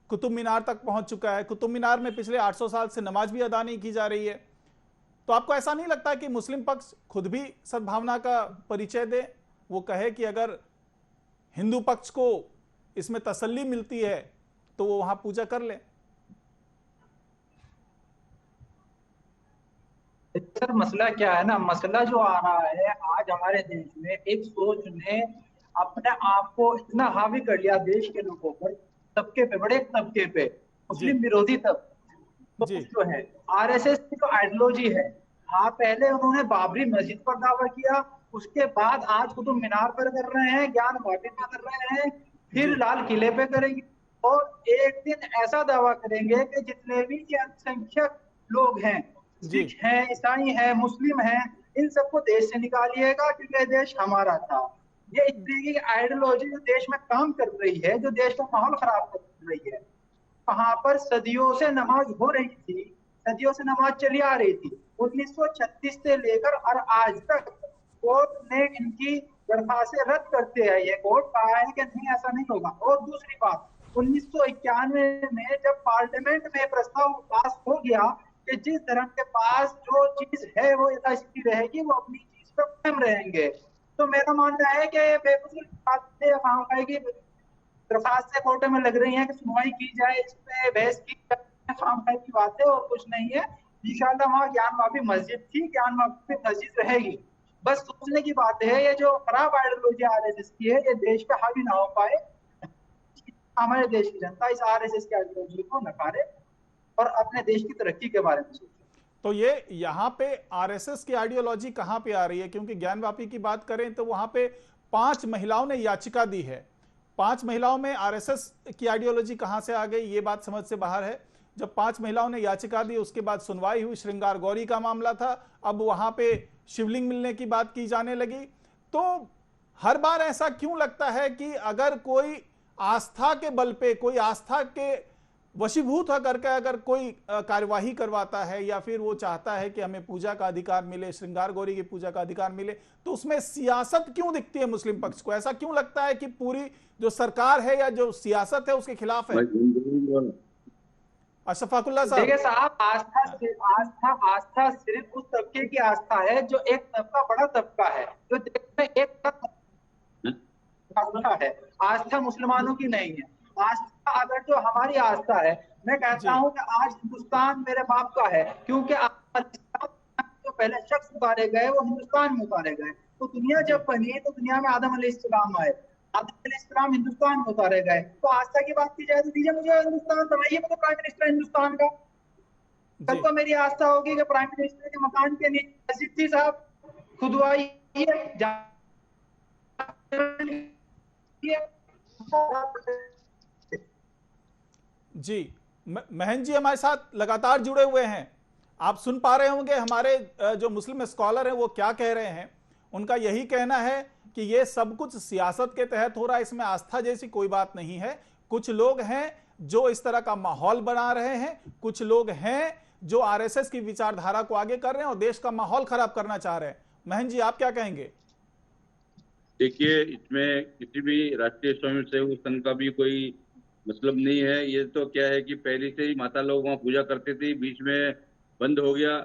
कुतुब मीनार तक पहुंच चुका है। कुतुब मीनार में पिछले 800 साल से नमाज भी अदा नहीं की जा रही है। तो आपको ऐसा नहीं लगता कि मुस्लिम पक्ष खुद भी सद्भावना का परिचय दे, वो कहे कि अगर हिंदू पक्ष को इसमें तसल्ली मिलती है तो वो वहां पूजा कर ले? सर, मसला क्या है ना, मसला जो आ रहा है आज हमारे देश में, एक सोच ने अपने आप को इतना हावी कर लिया देश के लोगों पर, तबके पे, बड़े तबके पे, मुस्लिम विरोधी तबके जो है, आरएसएस की जो आइडियोलॉजी है। हाँ, पहले उन्होंने बाबरी मस्जिद पर दावा किया, उसके बाद आज कुतुब मीनार पर कर रहे हैं, ज्ञान वापी पर कर रहे हैं, फिर लाल किले पे करेंगे, और एक दिन ऐसा दावा करेंगे कि जितने भी अल्पसंख्यक लोग हैं, सिख हैं, ईसाई हैं, मुस्लिम हैं, इन सबको देश से निकालिएगा क्योंकि ये देश हमारा था। ये इस तरीके की आइडियोलॉजी जो देश में काम कर रही है, जो देश का माहौल खराब कर रही है। वहां पर सदियों से नमाज हो रही थी, सदियों से नमाज चली आ रही थी। 1936 से लेकर और आज तक कोर्ट ने इनकी दरखास्तें रद्द करते हैं। ये कोर्ट कहा है कि नहीं, ऐसा नहीं होगा। और दूसरी बात, 1991 में जब पार्लियामेंट में प्रस्ताव पास हो गया कि जिस धर्म के पास जो चीज है वो यथास्थिति रहेगी, वो अपनी चीज पर कायम रहेंगे, तो मेरा मानना है कि बेफिजूल बातें की दरखास्तें कोर्ट में लग रही हैं कि सुनवाई की जाए, इस पे बहस की जाए, खामखाई की बातें और कुछ नहीं है। इंशाल्लाह वहाँ ज्ञानवापी मस्जिद थी, ज्ञानवापी मस्जिद रहेगी। बस सोचने की बात है, ये जो खराब आइडियोलॉजी आरएसएस की है, ये देश पे हावी ना हो पाए। हमारे देश की जनता इस आरएसएस की आइडियोलॉजी को नकारे और अपने देश की तरक्की के बारे में सोचे। तो ये यहाँ पे आरएसएस की आइडियोलॉजी कहाँ पे आ रही है? क्योंकि ज्ञानवापी की बात करें तो वहां पे 5 महिलाओं ने याचिका दी है। 5 महिलाओं में आरएसएस की आइडियोलॉजी कहाँ से आ गई, ये बात समझ से बाहर है। जब 5 महिलाओं ने याचिका दी, उसके बाद सुनवाई हुई, श्रृंगार गौरी का मामला था, अब वहां पे शिवलिंग मिलने की बात की जाने लगी। तो हर बार ऐसा क्यों लगता है कि अगर कोई आस्था के बल पे, कोई आस्था के वशीभूत होकर के अगर कोई कार्यवाही करवाता है या फिर वो चाहता है कि हमें पूजा का अधिकार मिले, श्रृंगार गौरी की पूजा का अधिकार मिले, तो उसमें सियासत क्यों दिखती है मुस्लिम पक्ष को? ऐसा क्यों लगता है कि पूरी जो सरकार है या जो सियासत है उसके खिलाफ है? अशफाकुल्लाह साहब, देखिए साहब, आस्था सिर्फ उस तबके की आस्था है जो एक तबका बड़ा तबका है, जो देश में एक आस्था है। आस्था मुसलमानों की नहीं है। आस्था अगर जो हमारी आस्था है, मैं कहता हूँ कि आज हिंदुस्तान मेरे बाप का है, क्योंकि जो पहले शख्स उतारे गए वो हिंदुस्तान में उतारे गए। तो दुनिया जब बनी तो दुनिया में आदम अलैहिस्सलाम आए, आदम अलैहिस्सलाम हिंदुस्तान में उतारे गए। तो आस्था की बात की जाए तो दीजिए मुझे हिंदुस्तान बनाइए, मुझे प्राइम मिनिस्टर हिंदुस्तान का। तब तो मेरी आस्था होगी कि प्राइम मिनिस्टर के मकान के नीचे सिद्धि साहब खुदवाई जी। महन जी हमारे साथ लगातार जुड़े हुए हैं, आप सुन पा रहे होंगे हमारे जो मुस्लिम स्कॉलर हैं वो क्या कह रहे हैं। उनका यही कहना है कि ये सब कुछ सियासत के तहत हो रहा है, इसमें आस्था जैसी कोई बात नहीं है। कुछ लोग हैं जो इस तरह का माहौल बना रहे हैं, कुछ लोग हैं जो आरएसएस की विचारधारा को आगे कर रहे हैं और देश का माहौल खराब करना चाह रहे हैं। महन जी आप क्या कहेंगे? देखिए, इसमें किसी भी राष्ट्रीय स्वयंसेवक संघ का भी कोई मतलब नहीं है। ये तो क्या है कि पहले से ही माता लोग वहाँ पूजा करते थे, बीच में बंद हो गया।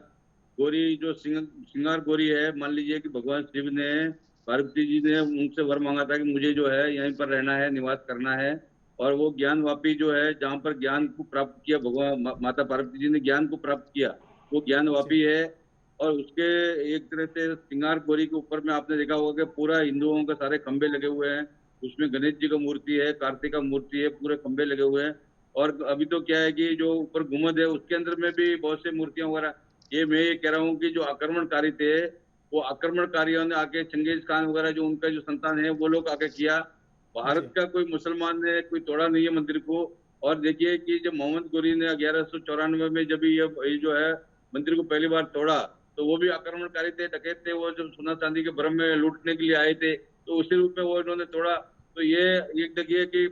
गौरी जो श्रृंगार गौरी है, मान लीजिए कि भगवान शिव ने, पार्वती जी ने उनसे वर मांगा था कि मुझे जो है यहीं पर रहना है, निवास करना है। और वो ज्ञान वापी जो है, जहाँ पर ज्ञान को प्राप्त किया भगवान माता पार्वती जी ने ज्ञान को प्राप्त किया, वो ज्ञान वापी है। और उसके एक तरह से श्रृंगार गौरी के ऊपर में आपने देखा होगा कि पूरा हिंदुओं के सारे खंबे लगे हुए हैं। उसमें गणेश जी का मूर्ति है, कार्तिक का मूर्ति है, पूरे खंबे लगे हुए हैं। और अभी तो क्या है कि जो ऊपर गुम्बद है उसके अंदर में भी बहुत से मूर्तियां वगैरह। ये मैं ये कह रहा हूँ कि जो आक्रमणकारी थे, वो आक्रमणकारियों ने आके चंगेज खान वगैरह जो उनका जो संतान है वो लोग आके किया। भारत का कोई मुसलमान ने कोई तोड़ा नहीं है मंदिर को। और देखिए कि जब मोहम्मद गोरी ने 1194 में जब ये जो है मंदिर को पहली बार तोड़ा, तो वो भी आक्रमणकारी थे, डकैत थे। वो जब सोना चांदी के भ्रम में लूटने के लिए आए थे, तो उसी रूप में वो इन्होंने तोड़ा। तो ये एक देखिए कि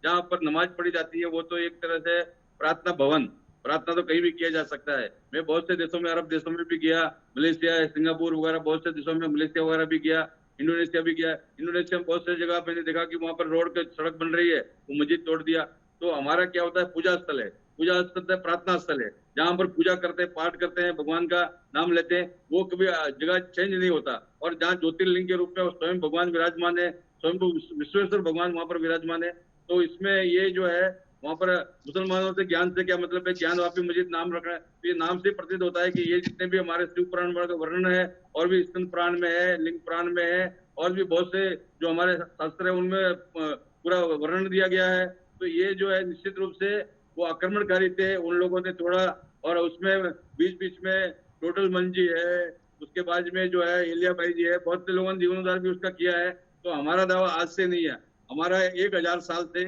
जहाँ पर नमाज पढ़ी जाती है वो तो एक तरह से प्रार्थना भवन, प्रार्थना तो कहीं भी किया जा सकता है। मैं बहुत से देशों में, अरब देशों में भी गया, मलेशिया, सिंगापुर वगैरह बहुत से देशों में, मलेशिया वगैरह भी गया, इंडोनेशिया भी गया। इंडोनेशिया में बहुत से जगह मैंने देखा कि वहाँ पर रोड के सड़क बन रही है, वो मस्जिद तोड़ दिया। तो हमारा क्या होता है, पूजा स्थल है, पूजा स्थल है, प्रार्थना स्थल है, जहाँ पर पूजा करते हैं, पाठ करते हैं, भगवान का नाम लेते हैं, वो कभी जगह चेंज नहीं होता। और जहाँ ज्योतिर्लिंग के रूप में स्वयं भगवान विराजमान है, स्वयं विश्वेश्वर भगवान वहां पर विराजमान है। तो इसमें ये जो है वहां पर मुसलमानों से ज्ञान से क्या मतलब है, ज्ञान वापी मस्जिद नाम रखना है। तो ये नाम से प्रतीत होता है कि ये जितने भी हमारे शिव पुराण का वर्णन है, और भी स्कंद पुराण में है, लिंग पुराण में है, और भी बहुत से जो हमारे शास्त्र है उनमें पूरा वर्णन दिया गया है। तो ये जो है निश्चित रूप से वो आक्रमणकारी थे, उन लोगों ने तोड़ा। और उसमें बीच बीच में टोटल मन जी है, उसके बाद में जो है एलिया भाई जी है, बहुत से लोगों ने जीवनोद्धार भी उसका किया है। तो हमारा दावा आज से नहीं है, हमारा 1000 साल से,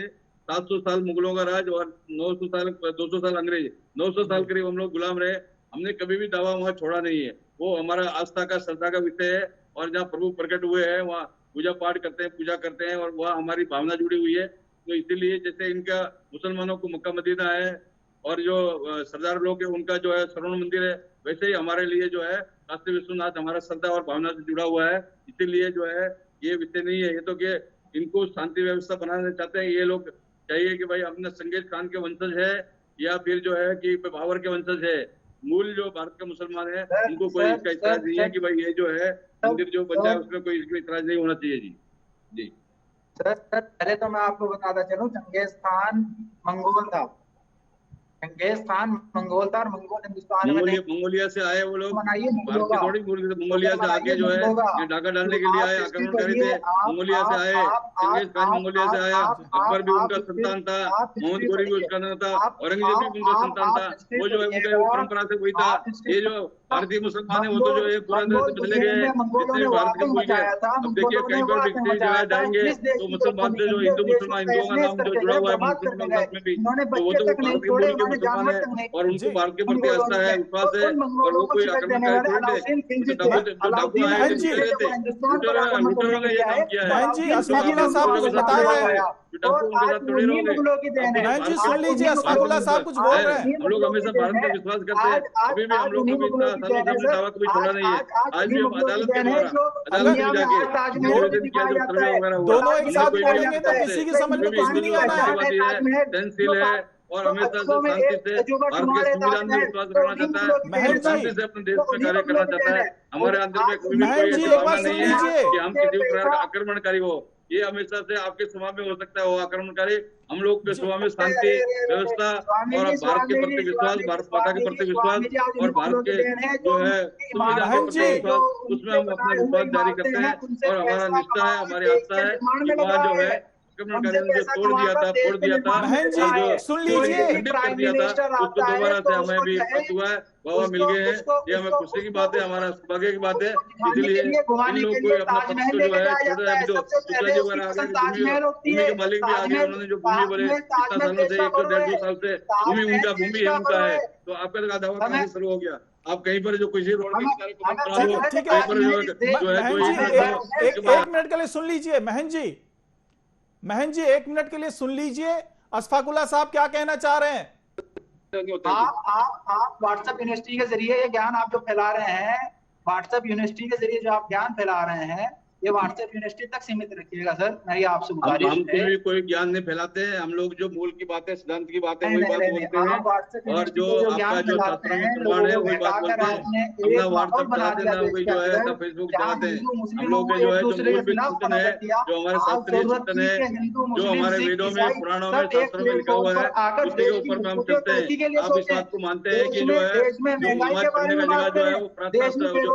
700 साल मुगलों का राज और 900 साल 200 साल अंग्रेज, 900 साल करीब हम लोग गुलाम रहे। हमने कभी भी दावा वहाँ छोड़ा नहीं है। वो हमारा आस्था का, श्रद्धा का विषय है। और जहाँ प्रभु प्रकट हुए हैं वहाँ पूजा पाठ करते हैं, पूजा करते हैं, और वहाँ हमारी भावना जुड़ी हुई है। तो इसीलिए जैसे इनका मुसलमानों को मक्का मदीना है, और जो सरदार लोग है उनका जो है स्वर्ण मंदिर है, वैसे ही हमारे लिए जो है काशी विश्वनाथ हमारा श्रद्धा और भावना से जुड़ा हुआ है। इसीलिए जो है ये विषय नहीं है। ये तो कि इनको शांति व्यवस्था बनाना चाहते हैं ये लोग। चाहिए कि भाई अपना चंगेज खान के वंशज है, या फिर जो है कि बाबर के वंशज है। मूल जो भारत का मुसलमान है उनको कोई इसका इतराज नहीं है कि भाई ये जो है मंदिर जो बचा है उसमें कोई इसका इतराज नहीं होना चाहिए। जी सर, पहले तो मैं आपको बताता चलूं, चंगेज खान मंगोल था। चंगेज खान मंगोल था, और मंगोल हिंदुस्तान में मंगोलिया से आए वो लोग, भारत के थोड़ी मंगोलिया से आके जो है डाका डालने के लिए आए, आक्रमणकारी थे, मंगोलिया से आए। चंगेज खान मंगोलिया से आया, अकबर भी उनका संतान था, मोहम्मद गोरी भी उसका नाम था, औरंगजेब भी उनका संतान था। वो जो है उनके परंपरा से वही था। ये जो भारतीय मुसलमान है वो तो जो है पूरा तरह से बदले गए, जितने भी भारत के भूल गए। अब देखिए कहीं पर भी किसी जगह जाएंगे तो मुसलमान से जो हिंदू मुसलमान, हिंदुओं का नाम जो जुड़ा हुआ है मुसलमान में भी, तो वो तो भारत के मूल के मुसलमान है, और उनको भारत के प्रति आस्था है, विश्वास है। और वो कोई आक्रमणकारी थोड़ी थे, डाकू आए, लूटरों ने ये काम किया है। जी, अशफाकुल्लाह साहब बता रहे हैं जो डाकू उनके साथ थोड़ी रहोगे। बहन जी सुन लीजिए, अशफाकुल्लाह साहब कुछ बोल रहे हैं। हम लोग हमेशा भारत पर विश्वास करते हैं, अभी भी हम लोग कभी इतना सालों से अपने दावा कभी छोड़ा नहीं है। आज भी हम अदालत के द्वारा अदालत में जाके निवेदन किया, जो सर्वे वगैरह हुआ, दोनों एक साथ बोलेंगे तो किसी की समझ में कुछ नहीं आना है। सहनशील है और हमेशा से शांति से भारत के संविधान में विश्वास करना चाहता है और शांति से अपने देश में कार्य करना चाहता है। हमारे अंदर में कभी भी कोई ऐसी भावना नहीं है कि हम किसी भी प्रकार का आक्रमणकारी हो। ये हमेशा से आपके स्वभाव में हो सकता है वो आक्रमणकारी, हम लोग के स्वभाव में शांति, व्यवस्था और भारत के प्रति विश्वास, भारत माता के प्रति विश्वास और भारत के जो है संविधान के प्रति विश्वास, उसमें हम अपना विश्वास जारी करते हैं। और हमारा निष्ठा है, हमारी आस्था है कि वहाँ जो है आक्रमणकारियों ने जो तोड़ दिया था, फोड़ दिया था, बहन जी सुन लीजिए, खंडित कर दिया था, उसको दोबारा से हमें भी प्राप्त हुआ है, बाबा मिल गए हैं। ये हमें खुशी की बात है, हमारा सौभाग्य की बात है। इसलिए इन लोग को अपना पक्ष जो है छोटा है, जो शुक्ला जी वगैरह आगे भूमि के मालिक भी आगे, उन्होंने जो भूमि बोले इतना सालों से 1-1.5 साल से भूमि उनका, भूमि है उनका है, तो आपका दावा कहाँ से शुरू हो गया? आप कहीं पर जो किसी रोड के किनारे को खराब हो, कहीं पर जो है कोई एक मिनट के लिए सुन लीजिए। महन जी 1 मिनट के लिए सुन लीजिए, अशफाकुल्लाह साहब क्या कहना चाह रहे हैं। आप व्हाट्सएप यूनिवर्सिटी के जरिए ये ज्ञान आप जो फैला रहे हैं, व्हाट्सएप यूनिवर्सिटी के जरिए जो आप ज्ञान फैला रहे हैं, ये व्हाट्सएप यूनिवर्सिटी तक सीमित रखिएगा सर, मेरी आपसे गुजारिश हम कोई ज्ञान नहीं फैलाते हैं, हम लोग जो मूल की बातें, सिद्धांत की बातें वही बात बोलते हैं, और जो आपका जो शास्त्र में प्रमाण है वही बात बोलते हैं। अपना व्हाट्सएप चलाते हैं, वही जो है अपना फेसबुक चलाते हैं। हम लोग के जो है जो मूल चिंतन है, जो हमारे शास्त्रीय चिंतन है, जो हमारे वेदों में, पुराणों में, शास्त्रों में लिखा हुआ है, उसके ऊपर में हम चलते हैं। आप इस बात को मानते हैं कि जो है समाज करने का जगह जो है वो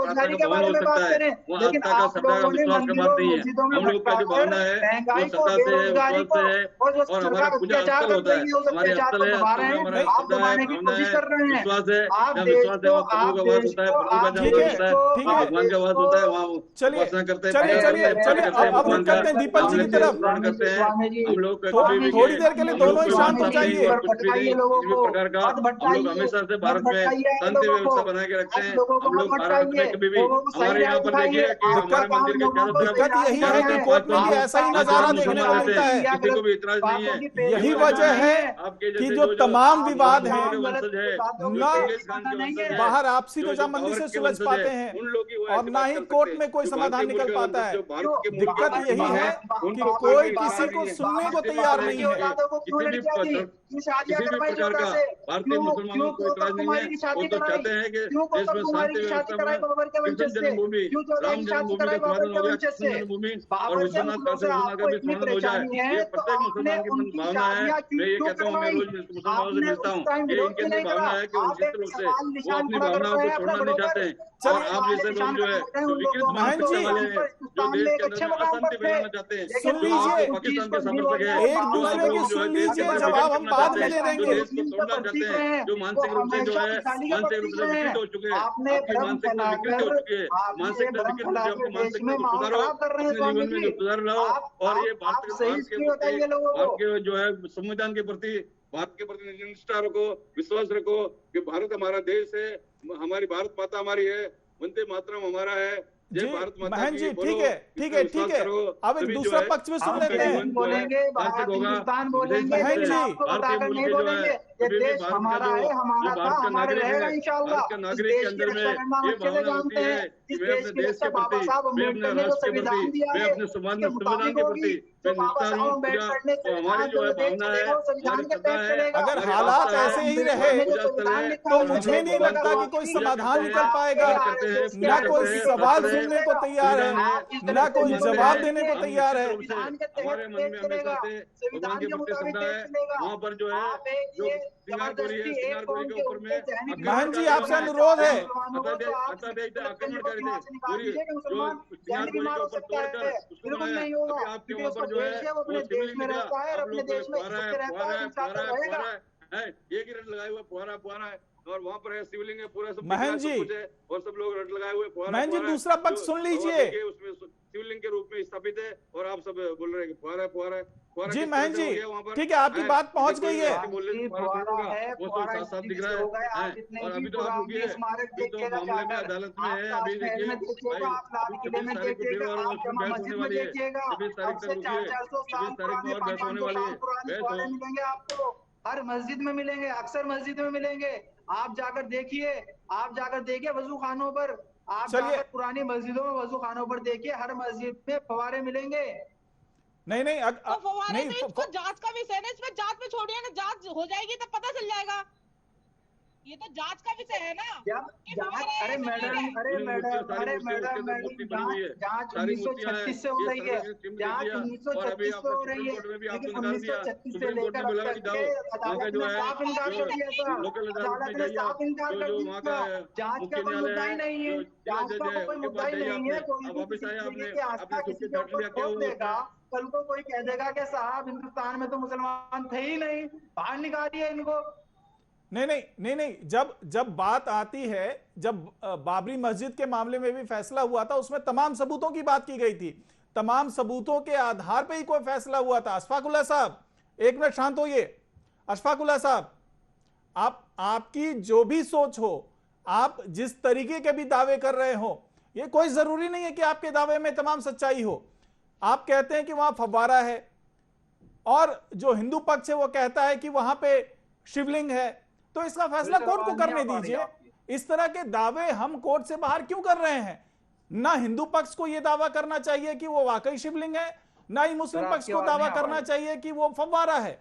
प्रार्थना का भवन हो सकता है, वो आस्था का, श्रद्धा का, विश्वास का बात नहीं है। हम लोग का जो भावना है वो श्रद्धा से है, विश्वास से है, और हमारा पूजा स्थल होता है, हमारे स्थल है, हमारा श्रद्धा है, भावना है, विश्वास है, जहाँ विश्वास है वहाँ प्रभु का वास होता है, प्रभु का जहाँ वास होता है, भगवान का वास होता है, वहाँ उपासना करते हैं, अब करते हैं दीपक जी की तरफ करते हैं। हम लोग थोड़ी देर के लिए दोनों ही शांत हो जाइए। प्रकार का हम लोग हमेशा से भारत में शांति व्यवस्था बना के रखते हैं। हम लोग भारत में कभी भी, हमारे यहाँ पर देखिए कि हमारे मंदिर के चारों तरफ यही है कि कोर्ट में भी ऐसा ही नजारा देखने को मिलता है। किसी को भी इतराज नहीं है। यही वजह है कि जो तमाम विवाद हैं बाहर आपसी रजामंदी से सुलझ पाते हैं और ना ही कोर्ट में कोई समाधान निकल पाता है। दिक्कत यही है कि कोई किसी को सुनने को तैयार नहीं है। किसी भी प्रकार का भारतीय मुसलमानों को इतराज नहीं है। वो तो चाहते हैं कि देश में शांति व्यवस्था में कृष्ण जन्मभूमि, राम जन्मभूमि का समाधान हो गया, कृष्ण जन्मभूमि और विश्वनाथ काशी विश्वनाथ का भी समाधान हो जाए। ये प्रत्येक मुसलमान की मन भावना है। मैं ये कहता हूँ, मैं रोज मुसलमानों से मिलता हूँ, ये इनके अंदर भावना है कि निश्चित रूप से वो अपनी भावनाओं को छोड़ना नहीं चाहते हैं। और आप जैसे लोग जो है विकृत मानसिकता वाले हैं, जो देश के अंदर में अशांति फैलाना चाहते हैं, सुन लीजिए, पाकिस्तान के समर्थक है, एक दूसरे की सुन लीजिए, जवाब हम बाद में ले लेंगे। देश को तोड़ना चाहते हैं, जो मानसिक रूप से जो है मानसिक रूप से विकृत हो चुके हैं, आपकी मानसिकता विकृत हो चुकी है, मानसिकता विकृत हो, आपकी मानसिकता को सुधारो, अपने जीवन में जो सुधार लाओ। और ये भारत के जो है संविधान के प्रति, भारत के प्रति निष्ठा रखो, विश्वास रखो कि भारत हमारा देश है, हमारी भारत माता हमारी है, वंदे मातरम हमारा है, जय भारत माता महन जी। की। ठीक है अब एक दूसरा पक्ष में सुन लेते हैं। बोलेंगे, हिंदुस्तान बोलेंगे, आपको बताकर नहीं बोलेंगे ये देश हमारा है, हमारा था, हमारे रहेगा इंशाअल्लाह। भारत का नागरिक के अंदर में ये भावना होती है कि मैं अपने देश के प्रति, मैं अपने राष्ट्र के प्रति, मैं अपने संविधान के प्रति मैं निष्ठा रहूं। तो हमारी जो है भावना है, हमारी श्रद्धा है। अगर हालात ऐसे ही रहे तो मुझे नहीं लगता कि कोई समाधान निकल पाएगा। ना कोई सवाल सुनने को तैयार है, ना कोई जवाब देने को तैयार है। हमारे मन में हमेशा से भगवान के प्रति श्रद्धा है। वहाँ पर जो है जो श्रृंगारपुरी है, श्रृंगारपुरी के ऊपर में महन जी आपसे अनुरोध है, आक्रामणकारी थे पूरी, जो श्रृंगारपुरी के ऊपर तोड़कर उसको बनाया। अभी आपके वहाँ पर जो है वो शिवलिंग निकला, आप लोग फुहारा है, एक ही रट लगाए हुआ फुहारा है। और वहाँ पर है शिवलिंग है, पूरा सब महन जी, कुछ है, और सब लोग रट लगाए हुए फुहारा महन जी फुहारा है, दूसरा पक्ष जो सुन हवा लीजिए। देखिए उसमें शिवलिंग के रूप में स्थापित है, और आप सब बोल रहे हैं कि फुहारा फुहारा है। फुहारा जी किस महन तरह से जी, हो गया वहाँ पर? ठीक है, आपकी बात पहुंच गई है। वो सब साफ साफ दिख रहा है। और अभी तो आप रुकिए, अभी तो मामले में अदालत में है, अभी देखिए भाई, अभी 26 तारीख को फिर और उसमें बहस होने वाली है। 26 तारीख तक रुकिए, 26 तारीख में और बहस होने वाली है। बहस मिलेंगे आपको, हर मस्जिद में मिलेंगे, अक्सर मस्जिद में मिलेंगे। आप जाकर देखिए वजू खानों पर, आप जाकर पुरानी मस्जिदों में वजू खानों पर देखिए, हर मस्जिद में फवारे मिलेंगे। नहीं नहीं तो फवारे तो इसको जांच का विषय है ना, इसमें जांच में छोड़िए ना, जांच हो जाएगी तब पता चल जाएगा। ये तो जांच का विषय है ना। अरे मैडम जांच 1936 से हो रही है, जांच 1936 से हो रही है, लेकिन 1936 से लेकर अब तक के अदालत ने साफ इनकार कर दिया था, अदालत ने साफ इनकार कर दिया था। जांच का कोई मुद्दा ही नहीं है, जांच का कोई मुद्दा ही नहीं है। कोई भी किसी तरीके की आस्था किसी के ऊपर थोप देगा, कल को कोई कह देगा कि साहब हिंदुस्तान में तो मुसलमान थे ही नहीं, बाहर निकालिए इनको। नहीं, जब बात आती है, जब बाबरी मस्जिद के मामले में भी फैसला हुआ था, उसमें तमाम सबूतों की बात की गई थी, तमाम सबूतों के आधार पर ही कोई फैसला हुआ था। अशफाकुल्ला साहब, एक मिनट शांत होइए। अशफाकुल्ला साहब, आपकी जो भी सोच हो, आप जिस तरीके के भी दावे कर रहे हो, ये कोई जरूरी नहीं है कि आपके दावे में तमाम सच्चाई हो। आप कहते हैं कि वहां फव्वारा है, और जो हिंदू पक्ष है वो कहता है कि वहां पे शिवलिंग है, तो इसका फैसला कोर्ट को करने दीजिए। इस तरह के दावे हम कोर्ट से बाहर क्यों कर रहे हैं? ना हिंदू पक्ष को यह दावा करना चाहिए कि वो वाकई शिवलिंग है, ना ही मुस्लिम पक्ष को दावा करना चाहिए कि वो फव्वारा है।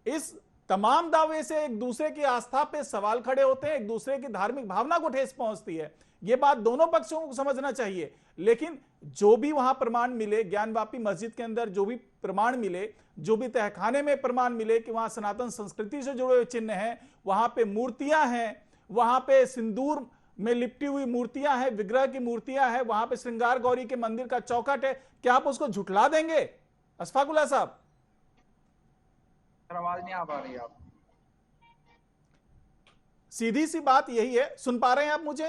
इस तमाम दावे से एक दूसरे की आस्था पे सवाल खड़े होते हैं, एक दूसरे की धार्मिक भावना को ठेस पहुंचती है। यह बात दोनों पक्षों को समझना चाहिए। लेकिन जो भी वहां प्रमाण मिले, ज्ञानवापी मस्जिद के अंदर जो भी प्रमाण मिले, जो भी तहखाने में प्रमाण मिले कि वहां सनातन संस्कृति से जुड़े हुए चिन्ह हैं, वहां पे मूर्तियां हैं, वहां पे सिंदूर में लिपटी हुई मूर्तियां हैं, विग्रह की मूर्तियां हैं, वहां पे श्रृंगार गौरी के मंदिर का चौखट है, क्या आप उसको झुठला देंगे? अशफाकुल्ला साहब, आवाज नहीं आ पा रही आप। सीधी सी बात यही है। सुन पा रहे हैं आप मुझे?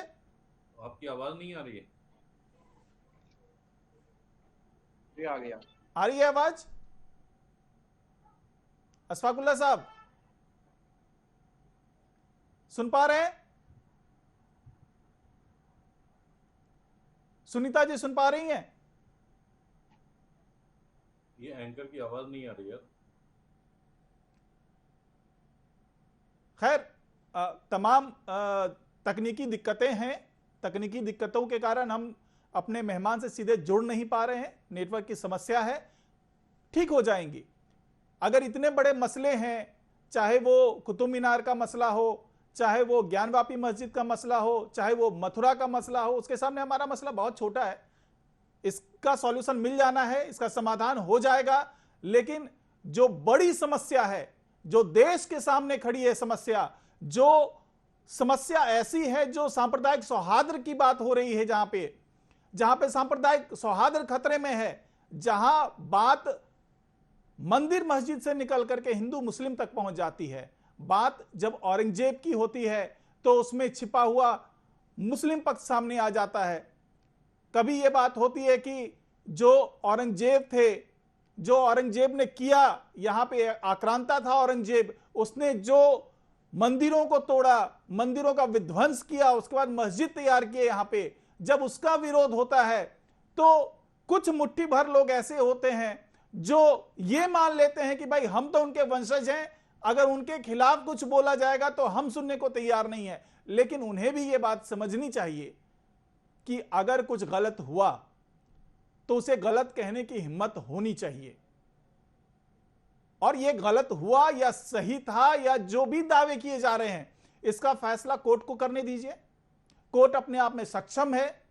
आपकी आवाज नहीं आ रही है। आ गया, आ रही है आवाज? अशफाकुल्ला साहब सुन पा रहे हैं? सुनीता जी सुन पा रही हैं? ये एंकर की आवाज नहीं आ रही है। खैर, तमाम तकनीकी दिक्कतें हैं। तकनीकी दिक्कतों के कारण हम अपने मेहमान से सीधे जुड़ नहीं पा रहे हैं, नेटवर्क की समस्या है, ठीक हो जाएंगी। अगर इतने बड़े मसले हैं, चाहे वो कुतुब मीनार का मसला हो, चाहे वो ज्ञानवापी मस्जिद का मसला हो, चाहे वो मथुरा का मसला हो, उसके सामने हमारा मसला बहुत छोटा है। इसका सॉल्यूशन मिल जाना है, इसका समाधान हो जाएगा। लेकिन जो बड़ी समस्या है, जो देश के सामने खड़ी है समस्या, जो समस्या ऐसी है जो सांप्रदायिक सौहार्द की बात हो रही है, जहां पे सांप्रदायिक सौहार्द खतरे में है, जहां बात मंदिर मस्जिद से निकल करके हिंदू मुस्लिम तक पहुंच जाती है। बात जब औरंगजेब की होती है तो उसमें छिपा हुआ मुस्लिम पक्ष सामने आ जाता है। कभी यह बात होती है कि जो औरंगजेब थे, जो औरंगजेब ने किया, यहां पे आक्रांता था औरंगजेब, उसने जो मंदिरों को तोड़ा, मंदिरों का विध्वंस किया, उसके बाद मस्जिद तैयार किए यहां पे, जब उसका विरोध होता है तो कुछ मुट्ठी भर लोग ऐसे होते हैं जो ये मान लेते हैं कि भाई हम तो उनके वंशज हैं, अगर उनके खिलाफ कुछ बोला जाएगा तो हम सुनने को तैयार नहीं है। लेकिन उन्हें भी ये बात समझनी चाहिए कि अगर कुछ गलत हुआ तो उसे गलत कहने की हिम्मत होनी चाहिए। और ये गलत हुआ या सही था या जो भी दावे किए जा रहे हैं, इसका फैसला कोर्ट को करने दीजिए। कोर्ट अपने आप में सक्षम है,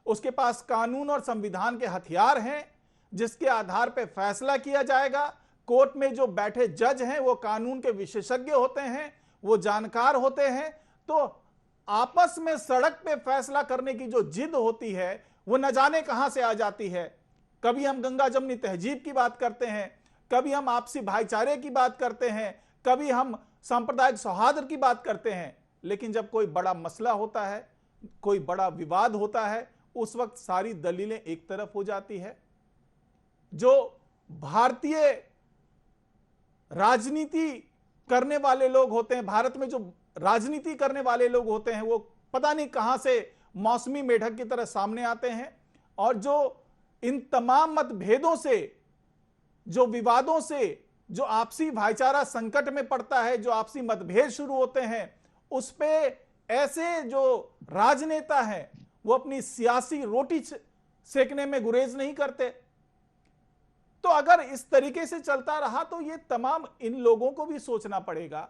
उसके पास कानून और संविधान के हथियार हैं जिसके आधार पर फैसला किया जाएगा। कोर्ट में जो बैठे जज हैं वो कानून के विशेषज्ञ होते हैं, वो जानकार होते हैं। तो आपस में सड़क पे फैसला करने की जो जिद होती है वो न जाने कहां से आ जाती है। कभी हम गंगा जमनी तहजीब की बात करते हैं, कभी हम आपसी भाईचारे की बात करते हैं, कभी हम सांप्रदायिक सौहार्द की बात करते हैं, लेकिन जब कोई बड़ा मसला होता है, कोई बड़ा विवाद होता है, उस वक्त सारी दलीलें एक तरफ हो जाती है। जो भारतीय राजनीति करने वाले लोग होते हैं, भारत में जो राजनीति करने वाले लोग होते हैं, वो पता नहीं कहां से मौसमी मेढक की तरह सामने आते हैं और जो इन तमाम मतभेदों से, जो विवादों से, जो आपसी भाईचारा संकट में पड़ता है, जो आपसी मतभेद शुरू होते हैं, उस पे ऐसे जो राजनेता हैं वो अपनी सियासी रोटी सेकने में गुरेज नहीं करते। तो अगर इस तरीके से चलता रहा तो ये तमाम इन लोगों को भी सोचना पड़ेगा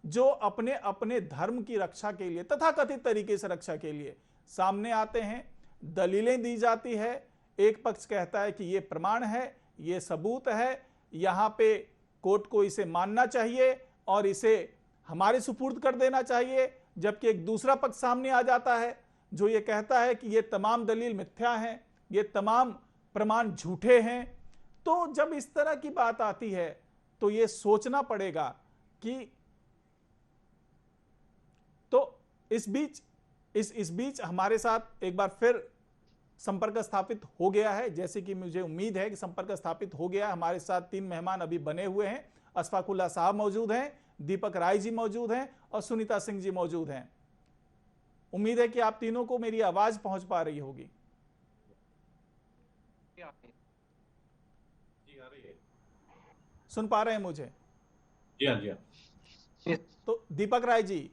जो अपने अपने धर्म की रक्षा के लिए, तथाकथित तरीके से रक्षा के लिए सामने आते हैं, दलीलें दी जाती है। एक पक्ष कहता है कि ये प्रमाण है, ये सबूत है, यहां पे कोर्ट को इसे मानना चाहिए और इसे हमारे सुपुर्द कर देना चाहिए, जबकि एक दूसरा पक्ष सामने आ जाता है जो ये कहता है कि ये तमाम दलील मिथ्या हैं, ये तमाम प्रमाण झूठे हैं। तो जब इस तरह की बात आती है तो ये सोचना पड़ेगा कि तो इस बीच हमारे साथ एक बार फिर संपर्क स्थापित हो गया है, जैसे कि मुझे उम्मीद है कि संपर्क स्थापित हो गया। हमारे साथ 3 मेहमान अभी बने हुए हैं। अशफाकुल्लाह साहब मौजूद हैं, दीपक राय जी मौजूद हैं और सुनीता सिंह जी मौजूद हैं। उम्मीद है कि आप तीनों को मेरी आवाज पहुंच पा रही होगी। सुन पा रहे हैं मुझे? जी हाँ, जी हाँ। तो दीपक राय जी,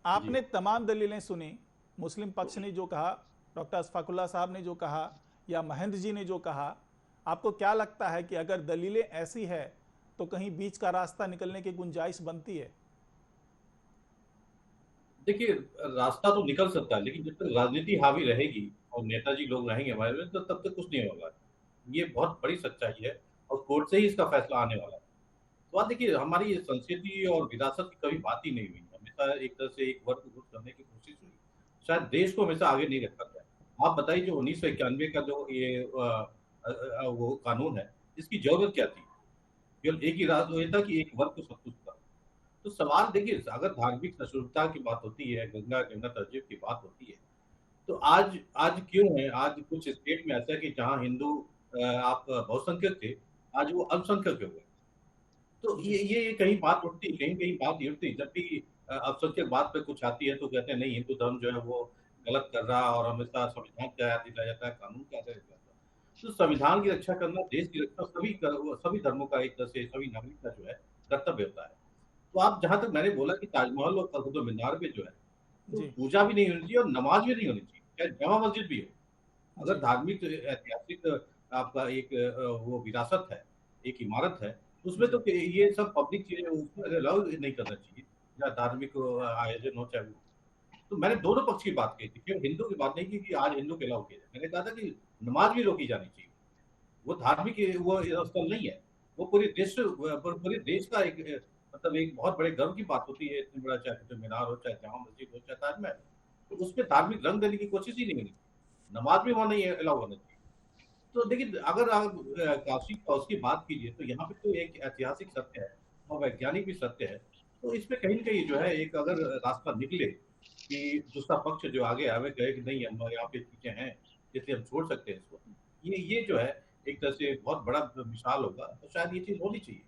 आपने तमाम दलीलें सुनी, मुस्लिम पक्ष ने जो कहा, डॉक्टर अशफाकुल्लाह साहब ने जो कहा या महेंद्र जी ने जो कहा, आपको क्या लगता है कि अगर दलीलें ऐसी है तो कहीं बीच का रास्ता निकलने की गुंजाइश बनती है? देखिए, रास्ता तो निकल सकता है, लेकिन जब तक राजनीति हावी रहेगी और नेताजी लोग रहेंगे हमारे में, तो तब तक कुछ नहीं होगा। ये बहुत बड़ी सच्चाई है और कोर्ट से ही इसका फैसला आने वाला है। तो आप देखिए, हमारी संस्कृति और विरासत की कभी बात ही नहीं हुई। हमेशा एक तरह से एक वर्ग विरोध करने की कोशिश हुई, शायद देश को हमेशा आगे नहीं रखा गया। आप बताइए, जो 1991 का जो ये वो कानून है, इसकी जरूरत क्या थी? केवल एक ही राज था कि एक वर्ग को सब कुछ था। तो सवाल देखिए, अगर धार्मिक सहिष्णुता की बात होती है, गंगा जमुना तहजीब की बात होती है, तो आज क्यों है, आज कुछ स्टेट में ऐसा है कि जहां हिंदू आप बहुसंख्यक थे, आज वो अल्पसंख्यक हो गए। तो ये कहीं बात उठती, कहीं बात ये उठती। जब भी अल्पसंख्यक बात पे कुछ आती है तो कहते हैं नहीं, हिंदू धर्म जो है वो गलत कर रहा, और हमेशा संविधान का याद दिलाया जाता है, कानून का याद दिलाया जाता है। तो संविधान की रक्षा करना, देश की रक्षा सभी धर्मों का, एक तरह से सभी नागरिक का जो है कर्तव्य होता है। तो आप, जहां तक मैंने बोला कि ताजमहल और कुतुब मीनार पे जो है तो पूजा भी नहीं होनी चाहिए और नमाज भी नहीं होनी चाहिए, चाहे जामा मस्जिद भी हो। अगर धार्मिक ऐतिहासिक आपका एक वो विरासत है, एक इमारत है, उसमें तो ये सब पब्लिक चीजें उसमें अलाउ नहीं करना चाहिए, या धार्मिक आयोजन हो चाहे वो। तो मैंने दोनों पक्ष की बात कही थी, केवल हिंदू की बात नहीं की कि आज हिंदू के अलाउ किया जाए। मैंने कहा था कि नमाज भी रोकी जानी चाहिए। वो धार्मिक वो स्थल नहीं है, वो पूरे देश का एक मतलब एक बहुत बड़े गर्व की बात होती है। इतनी बड़ा, चाहे कुतुब मीनार हो, चाहे जामा मस्जिद हो, चाहे ताजमहल, तो उसमें धार्मिक रंग देने की कोशिश ही नहीं होनी, नमाज भी वहां नहीं अलाउ होना चाहिए। तो देखिए, अगर आप काशी हाउस की बात कीजिए तो यहाँ पे तो एक ऐतिहासिक सत्य है और वैज्ञानिक भी सत्य है। तो इसमें कहीं न कहीं जो है एक अगर रास्ता निकले कि दूसरा पक्ष जो आगे आवे, कहे कि नहीं, हम यहाँ पे चीजें हैं इसलिए हम छोड़ सकते हैं इसको, ये जो है एक तरह से बहुत बड़ा मिसाल होगा। तो शायद ये चीज होनी चाहिए।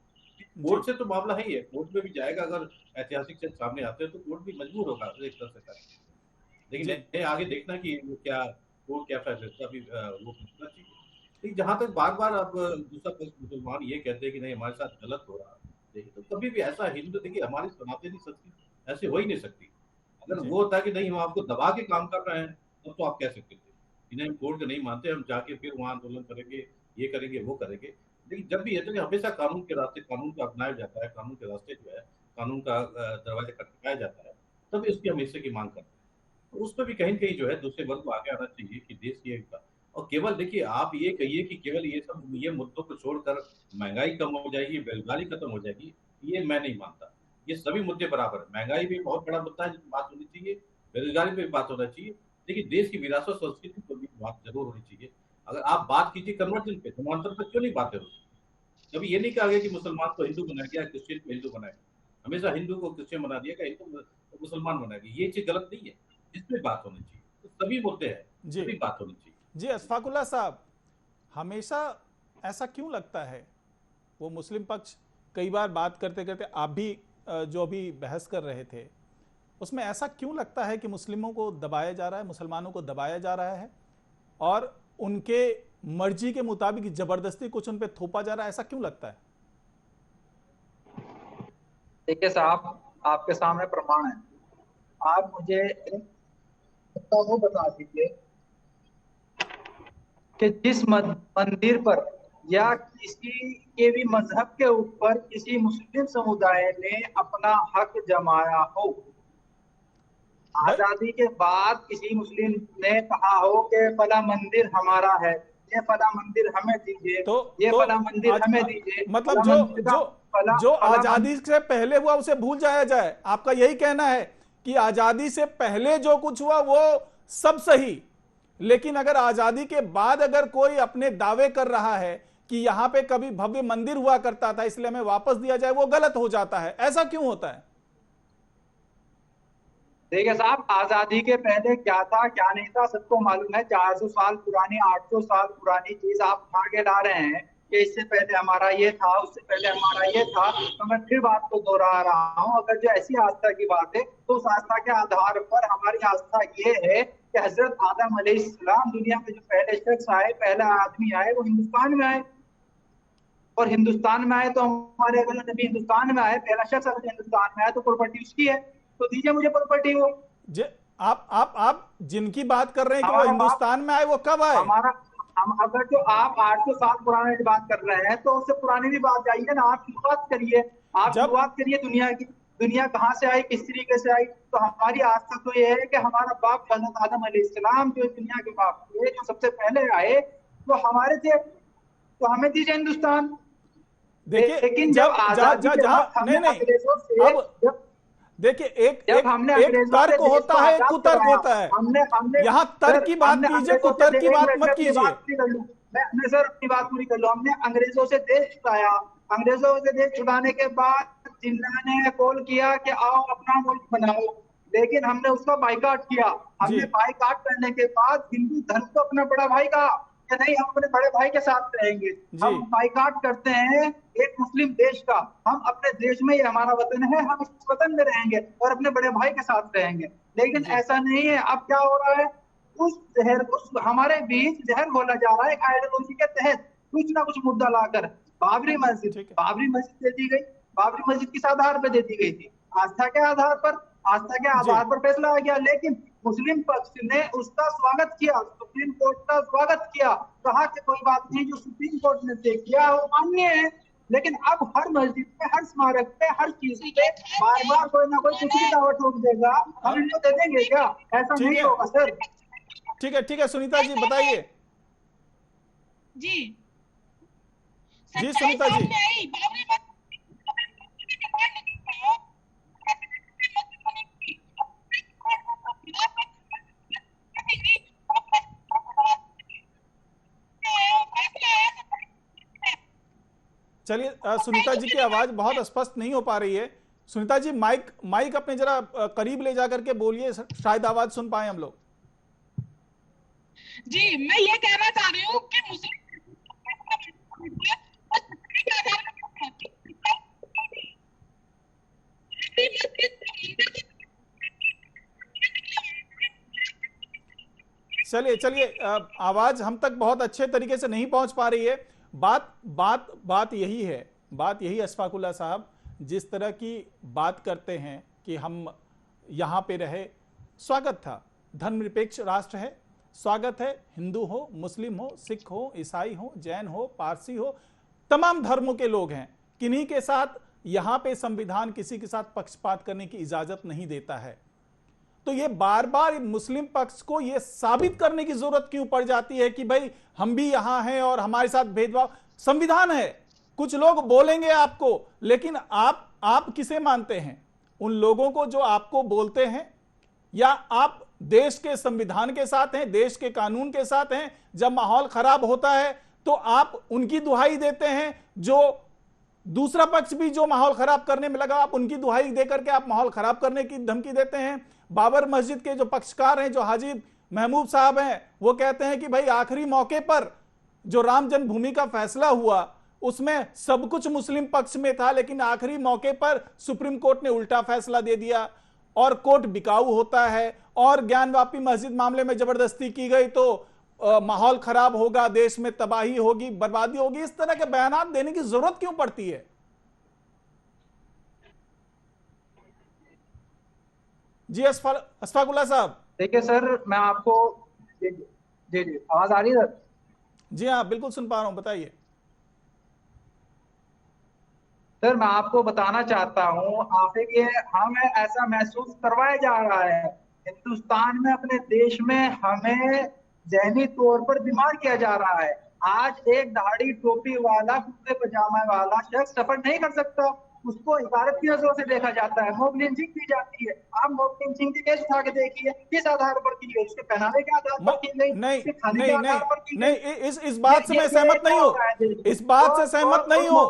कोर्ट से तो मामला है ही है, कोर्ट में भी जाएगा। अगर ऐतिहासिक सच सामने आते हैं तो कोर्ट भी मजबूर होगा एक तरह से करने। लेकिन आगे देखना कि क्या कोर्ट क्या फैसला भी वो पूछना चाहिए। लेकिन जहां तक बार बार अब दूसरा पक्ष मुसलमान ये कहते हैं कि नहीं, हमारे साथ गलत हो रहा है, तो कभी भी ऐसा हिंदू, देखिए हमारी सनातनी संस्कृति ऐसे हो ही नहीं सकती। अगर वो होता है कि नहीं, हम आपको दबा के काम कर रहे हैं, तब तो आप कह सकते थे कि नहीं, हम कोर्ट को नहीं मानते, हम जाके फिर वहां आंदोलन करेंगे, ये करेंगे, वो करेंगे। लेकिन जब भी है तो हमेशा कानून के रास्ते, कानून को अपनाया जाता है, कानून के रास्ते जो है, कानून का दरवाजा खटखटाया जाता है, तभी उसकी हम हिस्से की मांग करते हैं। तो उस पर भी कहीं न कहीं जो है दूसरे वर्ग को आगे आना चाहिए कि देश की एकता। और केवल देखिए, आप ये कहिए कि केवल ये मुद्दों को छोड़कर महंगाई कम हो जाएगी, बेरोजगारी खत्म हो जाएगी, ये मैं नहीं मानता। ये सभी मुद्दे बराबर है। महंगाई भी बहुत बड़ा मुद्दा है, जिस बात होनी चाहिए, बेरोजगारी पे भी बात होना चाहिए, लेकिन देश की विरासत संस्कृति पर भी बात जरूर होनी चाहिए। अगर आप बात कीजिए कन्वर्जन पे, धर्मांतर पर क्यों नहीं बातें होती? कभी ये नहीं कहा गया कि मुसलमान को हिंदू बनाया गया, क्रिश्चियन को हिंदू बनाया। हमेशा हिंदू को क्रिश्चियन बना दिया, का हिंदू मुसलमान बना दिया। ये चीज गलत नहीं है, जिसमें बात होनी चाहिए तो सभी बोलते हैं, जी सभी बात होनी चाहिए। जी अशफाकुल्लाह साहब, हमेशा ऐसा क्यों लगता है? वो मुस्लिम पक्ष कई बार बात करते करते, आप भी जो अभी बहस कर रहे थे उसमें ऐसा क्यों लगता है कि मुस्लिमों को दबाया जा रहा है, मुसलमानों को दबाया जा रहा है और उनके मर्जी के मुताबिक जबरदस्ती कुछ उन पे थोपा जा रहा है? ऐसा क्यों लगता है? देखिए साहब, आपके सामने प्रमाण है। आप मुझे वो बता दीजिए कि जिस मंदिर पर या किसी के भी मजहब के ऊपर किसी मुस्लिम समुदाय ने अपना हक जमाया हो, आजादी के बाद किसी मुस्लिम ने कहा हो कि फला मंदिर हमारा है, ये फला मंदिर हमें दीजिए, ये फला मंदिर हमें दीजिए, मतलब जो आजादी से पहले हुआ उसे भूल जाया जाए, आपका यही कहना है कि आजादी से पहले जो कुछ हुआ वो सब सही, लेकिन अगर आजादी के बाद अगर कोई अपने दावे कर रहा है कि यहां पे कभी भव्य मंदिर हुआ करता था इसलिए हमें वापस दिया जाए, वो गलत हो जाता है? ऐसा क्यों होता है? देखिए साहब, आजादी के पहले क्या था क्या नहीं था सबको मालूम है। 400 साल पुरानी, 800 साल पुरानी चीज आप उठा के ला रहे हैं कि इससे पहले हमारा ये था, उससे पहले हमारा ये था, तो मैं फिर बात को दोहरा रहा हूँ। अगर जो ऐसी आस्था की बात है तो उस आस्था के आधार पर हमारी आस्था ये है कि हजरत आदम अलैहिस्सलाम दुनिया में जो पहले शख्स आए, पहला आदमी आए, वो हिंदुस्तान में आए, और हिंदुस्तान में आए तो हमारे अगर नबी हिंदुस्तान में आए, पहला शख्स अगर हिंदुस्तान में आए तो प्रॉपर्टी उसकी है, तो दीजिए मुझे प्रॉपर्टी। वो आप जिनकी बात कर रहे हैं कि वो हिंदुस्तान में आए, वो कब आए? हम अगर जो आप 800 साल पुराने की बात कर रहे हैं तो उससे पुरानी भी बात जाइए ना, आप शुरुआत करिए, आप शुरुआत करिए दुनिया की। दुनिया कहाँ से आई, किस तरीके से आई? तो हमारी आस्था तो ये है कि हमारा बाप हज़रत आदम अलैहिस्सलाम जो दुनिया के बाप थे, जो सबसे पहले आए, वो हमारे थे, तो हमें दीजिए हिंदुस्तान। देखिए, लेकिन जब देखिए एक तर्क होता है, कुतर्क होता है। यहाँ तर्क की बात कीजिए, कुतर्क की बात मत कीजिए। मैं सर अपनी बात पूरी कर लूं। हमने अंग्रेजों से देश छुड़ाया, अंग्रेजों से देश छुड़ाने के बाद जिन्ना ने कॉल किया कि आओ अपना मुल्क बनाओ, लेकिन हमने उसका बाइकाट किया। हमने बाइकाट करने के बाद हिंदू धर्म को अपना बड़ा भाई कहा कि नहीं, हम अपने बड़े भाई के साथ रहेंगे। हम बाइकाट करते हैं एक मुस्लिम देश का, हम अपने देश में, ये हमारा वतन है, हम इस वतन में रहेंगे और अपने बड़े भाई के साथ रहेंगे। लेकिन ऐसा नहीं है। अब क्या हो रहा है, उस हमारे बीच जहर घोला जा रहा है एक आइडियोलॉजी के तहत, कुछ ना कुछ मुद्दा लाकर। बाबरी मस्जिद दे दी गई, बाबरी मस्जिद किस आधार पर दे दी गई थी? आस्था के आधार पर फैसला आ गया। लेकिन मुस्लिम पक्ष ने उसका स्वागत किया, सुप्रीम कोर्ट का स्वागत किया, कहा कि कोई बात नहीं, जो सुप्रीम कोर्ट ने तय किया वो मान्य है। लेकिन अब हर मस्जिद पे, हर स्मारक पे, हर चीज पे बार बार कोई ना कोई कुछ भी दावा ठोक देगा, हम इनको दे देंगे क्या? ऐसा नहीं होगा सर। ठीक है सुनीता जी बताइए। जी सुनीता जी, चलिए सुनीता जी की आवाज बहुत स्पष्ट नहीं हो पा रही है। सुनीता जी माइक अपने जरा करीब ले जाकर के बोलिए, शायद आवाज सुन पाए हम लोग। जी, मैं ये कहना चाह रही हूँ कि मुस्लिम चलिए आवाज हम तक बहुत अच्छे तरीके से नहीं पहुंच पा रही है। बात यही अशफाकुल्लाह साहब, जिस तरह की बात करते हैं कि हम यहां पे रहे, स्वागत था, धर्मनिरपेक्ष राष्ट्र है, स्वागत है, हिंदू हो, मुस्लिम हो, सिख हो, ईसाई हो, जैन हो, पारसी हो, तमाम धर्मों के लोग हैं, किन्हीं के साथ यहां पे संविधान किसी के साथ पक्षपात करने की इजाजत नहीं देता है। तो ये बार बार मुस्लिम पक्ष को ये साबित करने की जरूरत क्यों पड़ जाती है कि भाई हम भी यहां हैं और हमारे साथ भेदभाव? संविधान है, कुछ लोग बोलेंगे आपको, लेकिन आप किसे मानते हैं? उन लोगों को जो आपको बोलते हैं, या आप देश के संविधान के साथ हैं, देश के कानून के साथ हैं? जब माहौल खराब होता है तो आप उनकी दुहाई देते हैं जो दूसरा पक्ष भी जो माहौल खराब करने में लगा, आप उनकी दुहाई देकर के आप माहौल खराब करने की धमकी देते हैं। बाबर मस्जिद के जो पक्षकार हैं, जो हाजी महमूद साहब हैं, वो कहते हैं कि भाई आखिरी मौके पर जो राम जन्मभूमि का फैसला हुआ उसमें सब कुछ मुस्लिम पक्ष में था, लेकिन आखिरी मौके पर सुप्रीम कोर्ट ने उल्टा फैसला दे दिया और कोर्ट बिकाऊ होता है, और ज्ञानवापी मस्जिद मामले में जबरदस्ती की गई तो माहौल खराब होगा, देश में तबाही होगी, बर्बादी होगी। इस तरह के बयान देने की जरूरत क्यों पड़ती है? जी अशफाकुल्लाह साहब। देखिए सर, मैं आपको जी जी आवाज आ रही है सर? जी हाँ, बिल्कुल सुन पा रहा हूं, बताइए। सर मैं आपको बताना चाहता हूँ, आप ये हमें ऐसा महसूस करवाया जा रहा है हिंदुस्तान में, अपने देश में हमें ज़हनी तौर पर बीमार किया जा रहा है। आज एक दाढ़ी टोपी वाला, कुर्ते पजामा वाला शख्स सफर नहीं कर सकता, उसको इबारत की नजरों से देखा जाता है, मॉब लिंचिंग की जाती है। आप मॉब लिंचिंग के केस उठा के देखिए, किस आधार पर की गई, उसके पहनावे के आधार पर की गई, उसके खाने के आधार पर की गई। नहीं, इस बात से मैं सहमत नहीं हूं, इस बात से सहमत नहीं हूं।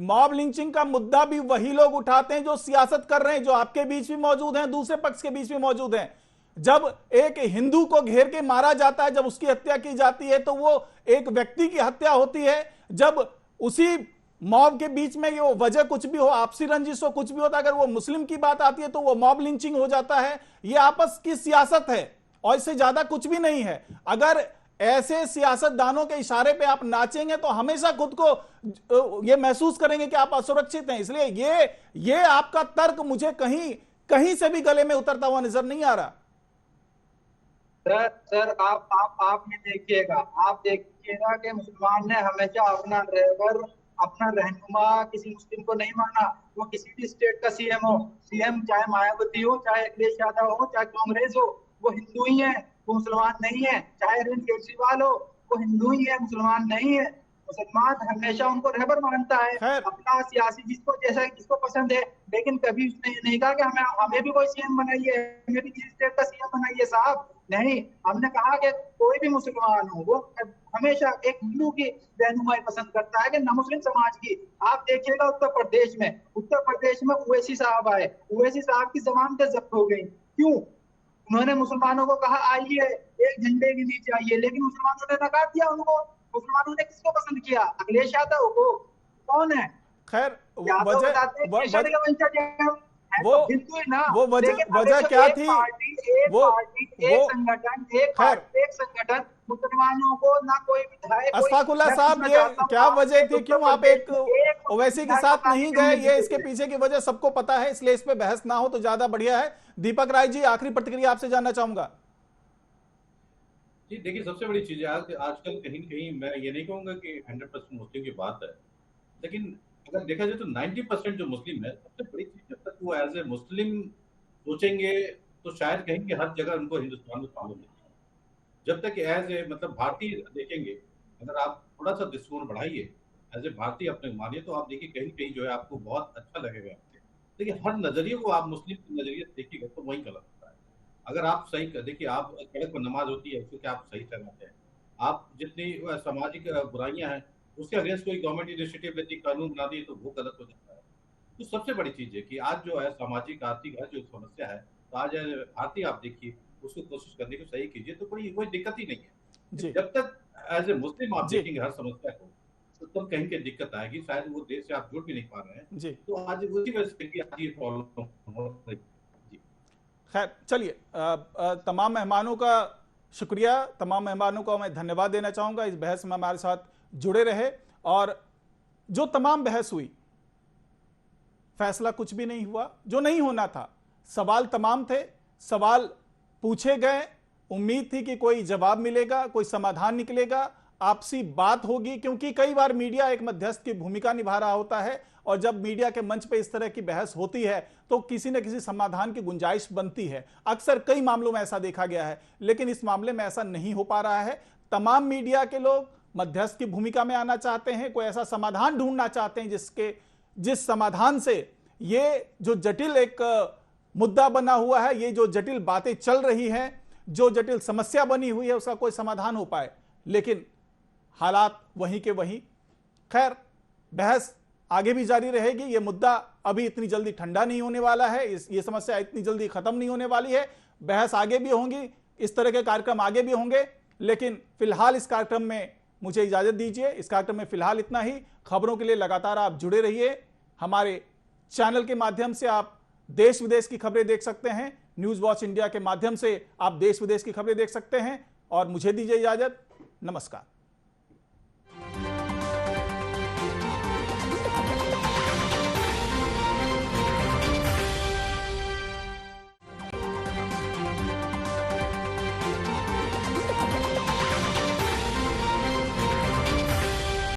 मॉब लिंचिंग का मुद्दा भी वही लोग उठाते हैं जो सियासत कर रहे हैं, जो आपके बीच भी मौजूद हैं, दूसरे पक्ष के बीच भी मौजूद हैं। जब एक हिंदू को घेर के मारा जाता है, जब उसकी हत्या की जाती है, तो वो एक व्यक्ति की हत्या होती है। जब उसी मॉब के बीच में वो वजह कुछ भी हो, आपसी रंजिश हो, कुछ भी होता, अगर वो मुस्लिम की बात आती है तो वो मॉब लिंचिंग हो जाता है। ये आपस की सियासत है और इससे ज्यादा कुछ भी नहीं है। अगर ऐसे सियासतदानों के इशारे पे आप नाचेंगे तो हमेशा खुद को ये महसूस करेंगे कि आप असुरक्षित हैं। इसलिए ये आपका तर्क मुझे कहीं से भी गले में उतरता हुआ नजर नहीं आ रहा। सर आप ये देखिएगा, आप देखिएगा कि मुसलमान ने हमेशा अपना रहबर, अपना रहनुमा किसी मुस्लिम को नहीं माना। वो किसी भी स्टेट का सीएम हो, सीएम चाहे मायावती हो, चाहे अखिलेश यादव हो, चाहे कांग्रेस हो, वो हिंदू ही है, वो मुसलमान नहीं है। चाहे अरविंद केजरीवाल हो, वो हिंदू ही है, मुसलमान नहीं है। मुसलमान हमेशा उनको रहबर मानता है, अपना सियासी जिसको पसंद है। लेकिन कभी उसने ये नहीं कहा कि हमें भी कोई सीएम बनाइए, हमें भी किसी स्टेट का सीएम बनाइए साहब। नहीं, हमने कहा कि कोई भी मुसलमान हो वो हमेशा एक हिंदू की रहनुमाई पसंद करता है कि न मुस्लिम समाज की। आप देखिएगा उत्तर प्रदेश में ओवैसी साहब आए, ओवैसी साहब की जमानतें जब्त हो गई। क्यों? उन्होंने मुसलमानों को कहा आइए एक झंडे के नीचे आइए, लेकिन मुसलमानों ने नकार दिया उनको। मुसलमानों ने किसको पसंद किया? अखिलेश यादव को। कौन है? खैर वो वजह क्या थी? एक संगठन मुसलमानों को ना कोई विधायक। अशफाकुल्लाह साहब, ये क्या वजह थी? क्यों आप एक ओवैसी के साथ नहीं गए? ये इसके पीछे की वजह सबको पता है, इसलिए इस पे बहस ना हो तो ज्यादा बढ़िया है। दीपक राय जी, आखिरी प्रतिक्रिया आपसे जानना चाहूंगा। जी देखिए, सबसे बड़ी चीज है आजकल कहीं न कहीं मैं ये नहीं कहूंगा कि 100% मुस्लिम की बात है, लेकिन अगर देखा जाए तो 90% जो मुस्लिम है, सबसे बड़ी चीज जब तक वो एज ए मुस्लिम सोचेंगे तो शायद कहेंगे हर जगह उनको हिंदुस्तान में मालूम नहीं। जब तक एज ए मतलब भारतीय देखेंगे, अगर आप थोड़ा सा दृष्टिकोण बढ़ाइए, एज ए भारतीय अपने मानिए, तो आप देखिए कहीं कहीं जो है आपको बहुत अच्छा लगेगा। देखिए हर नजरिए को आप मुस्लिम के नजरिए से देखिएगा तो वही गलत होता है। अगर आप सही देखिए, आप सड़क पर नमाज होती है उसको क्या आप सही ठहराते हैं? आप जितनी सामाजिक बुराइयां हैं उसके अगेंस्ट कोई गवर्नमेंट इनिशिएटिव लेती, कानून बना दी, तो वो गलत हो जाता है। तो सबसे बड़ी चीज है कि आज जो है सामाजिक आर्थिक जो समस्या है, तो आज भारतीय आप देखिए उसको कोशिश करने की सही कीजिए, तो कोई दिक्कत ही नहीं है। जब तक एज ए मुस्लिम आप देखेंगे हर समस्या को, तो तब कहीं की दिक्कत आएगी, शायद वो देश से आप जुड़ भी नहीं पा रहे हैं। तो आज उसी वजह से आज ये प्रॉब्लम हो रही है। खैर चलिए, तमाम मेहमानों का शुक्रिया, तमाम मेहमानों को मैं धन्यवाद देना चाहूंगा, इस बहस में हमारे साथ जुड़े रहे। और जो तमाम बहस हुई, फैसला कुछ भी नहीं हुआ, जो नहीं होना था। सवाल तमाम थे, सवाल पूछे गए, उम्मीद थी कि कोई जवाब मिलेगा, कोई समाधान निकलेगा, आपसी बात होगी, क्योंकि कई बार मीडिया एक मध्यस्थ की भूमिका निभा रहा होता है, और जब मीडिया के मंच पे इस तरह की बहस होती है तो किसी न किसी समाधान की गुंजाइश बनती है। अक्सर कई मामलों में ऐसा देखा गया है, लेकिन इस मामले में ऐसा नहीं हो पा रहा है। तमाम मीडिया के लोग मध्यस्थ की भूमिका में आना चाहते हैं, कोई ऐसा समाधान ढूंढना चाहते हैं जिस समाधान से ये जो जटिल एक मुद्दा बना हुआ है, ये जो जटिल बातें चल रही हैं, जो जटिल समस्या बनी हुई है, उसका कोई समाधान हो पाए। लेकिन हालात वहीं के वहीं। खैर, बहस आगे भी जारी रहेगी। यह मुद्दा अभी इतनी जल्दी ठंडा नहीं होने वाला है, ये समस्या इतनी जल्दी खत्म नहीं होने वाली है। बहस आगे भी होंगी, इस तरह के कार्यक्रम आगे भी होंगे, लेकिन फिलहाल इस कार्यक्रम में मुझे इजाजत दीजिए। इस कार्यक्रम में फिलहाल इतना ही। खबरों के लिए लगातार आप जुड़े रहिए। हमारे चैनल के माध्यम से आप देश विदेश की खबरें देख सकते हैं। न्यूज वॉच इंडिया के माध्यम से आप देश विदेश की खबरें देख सकते हैं। और मुझे दीजिए इजाजत। नमस्कार।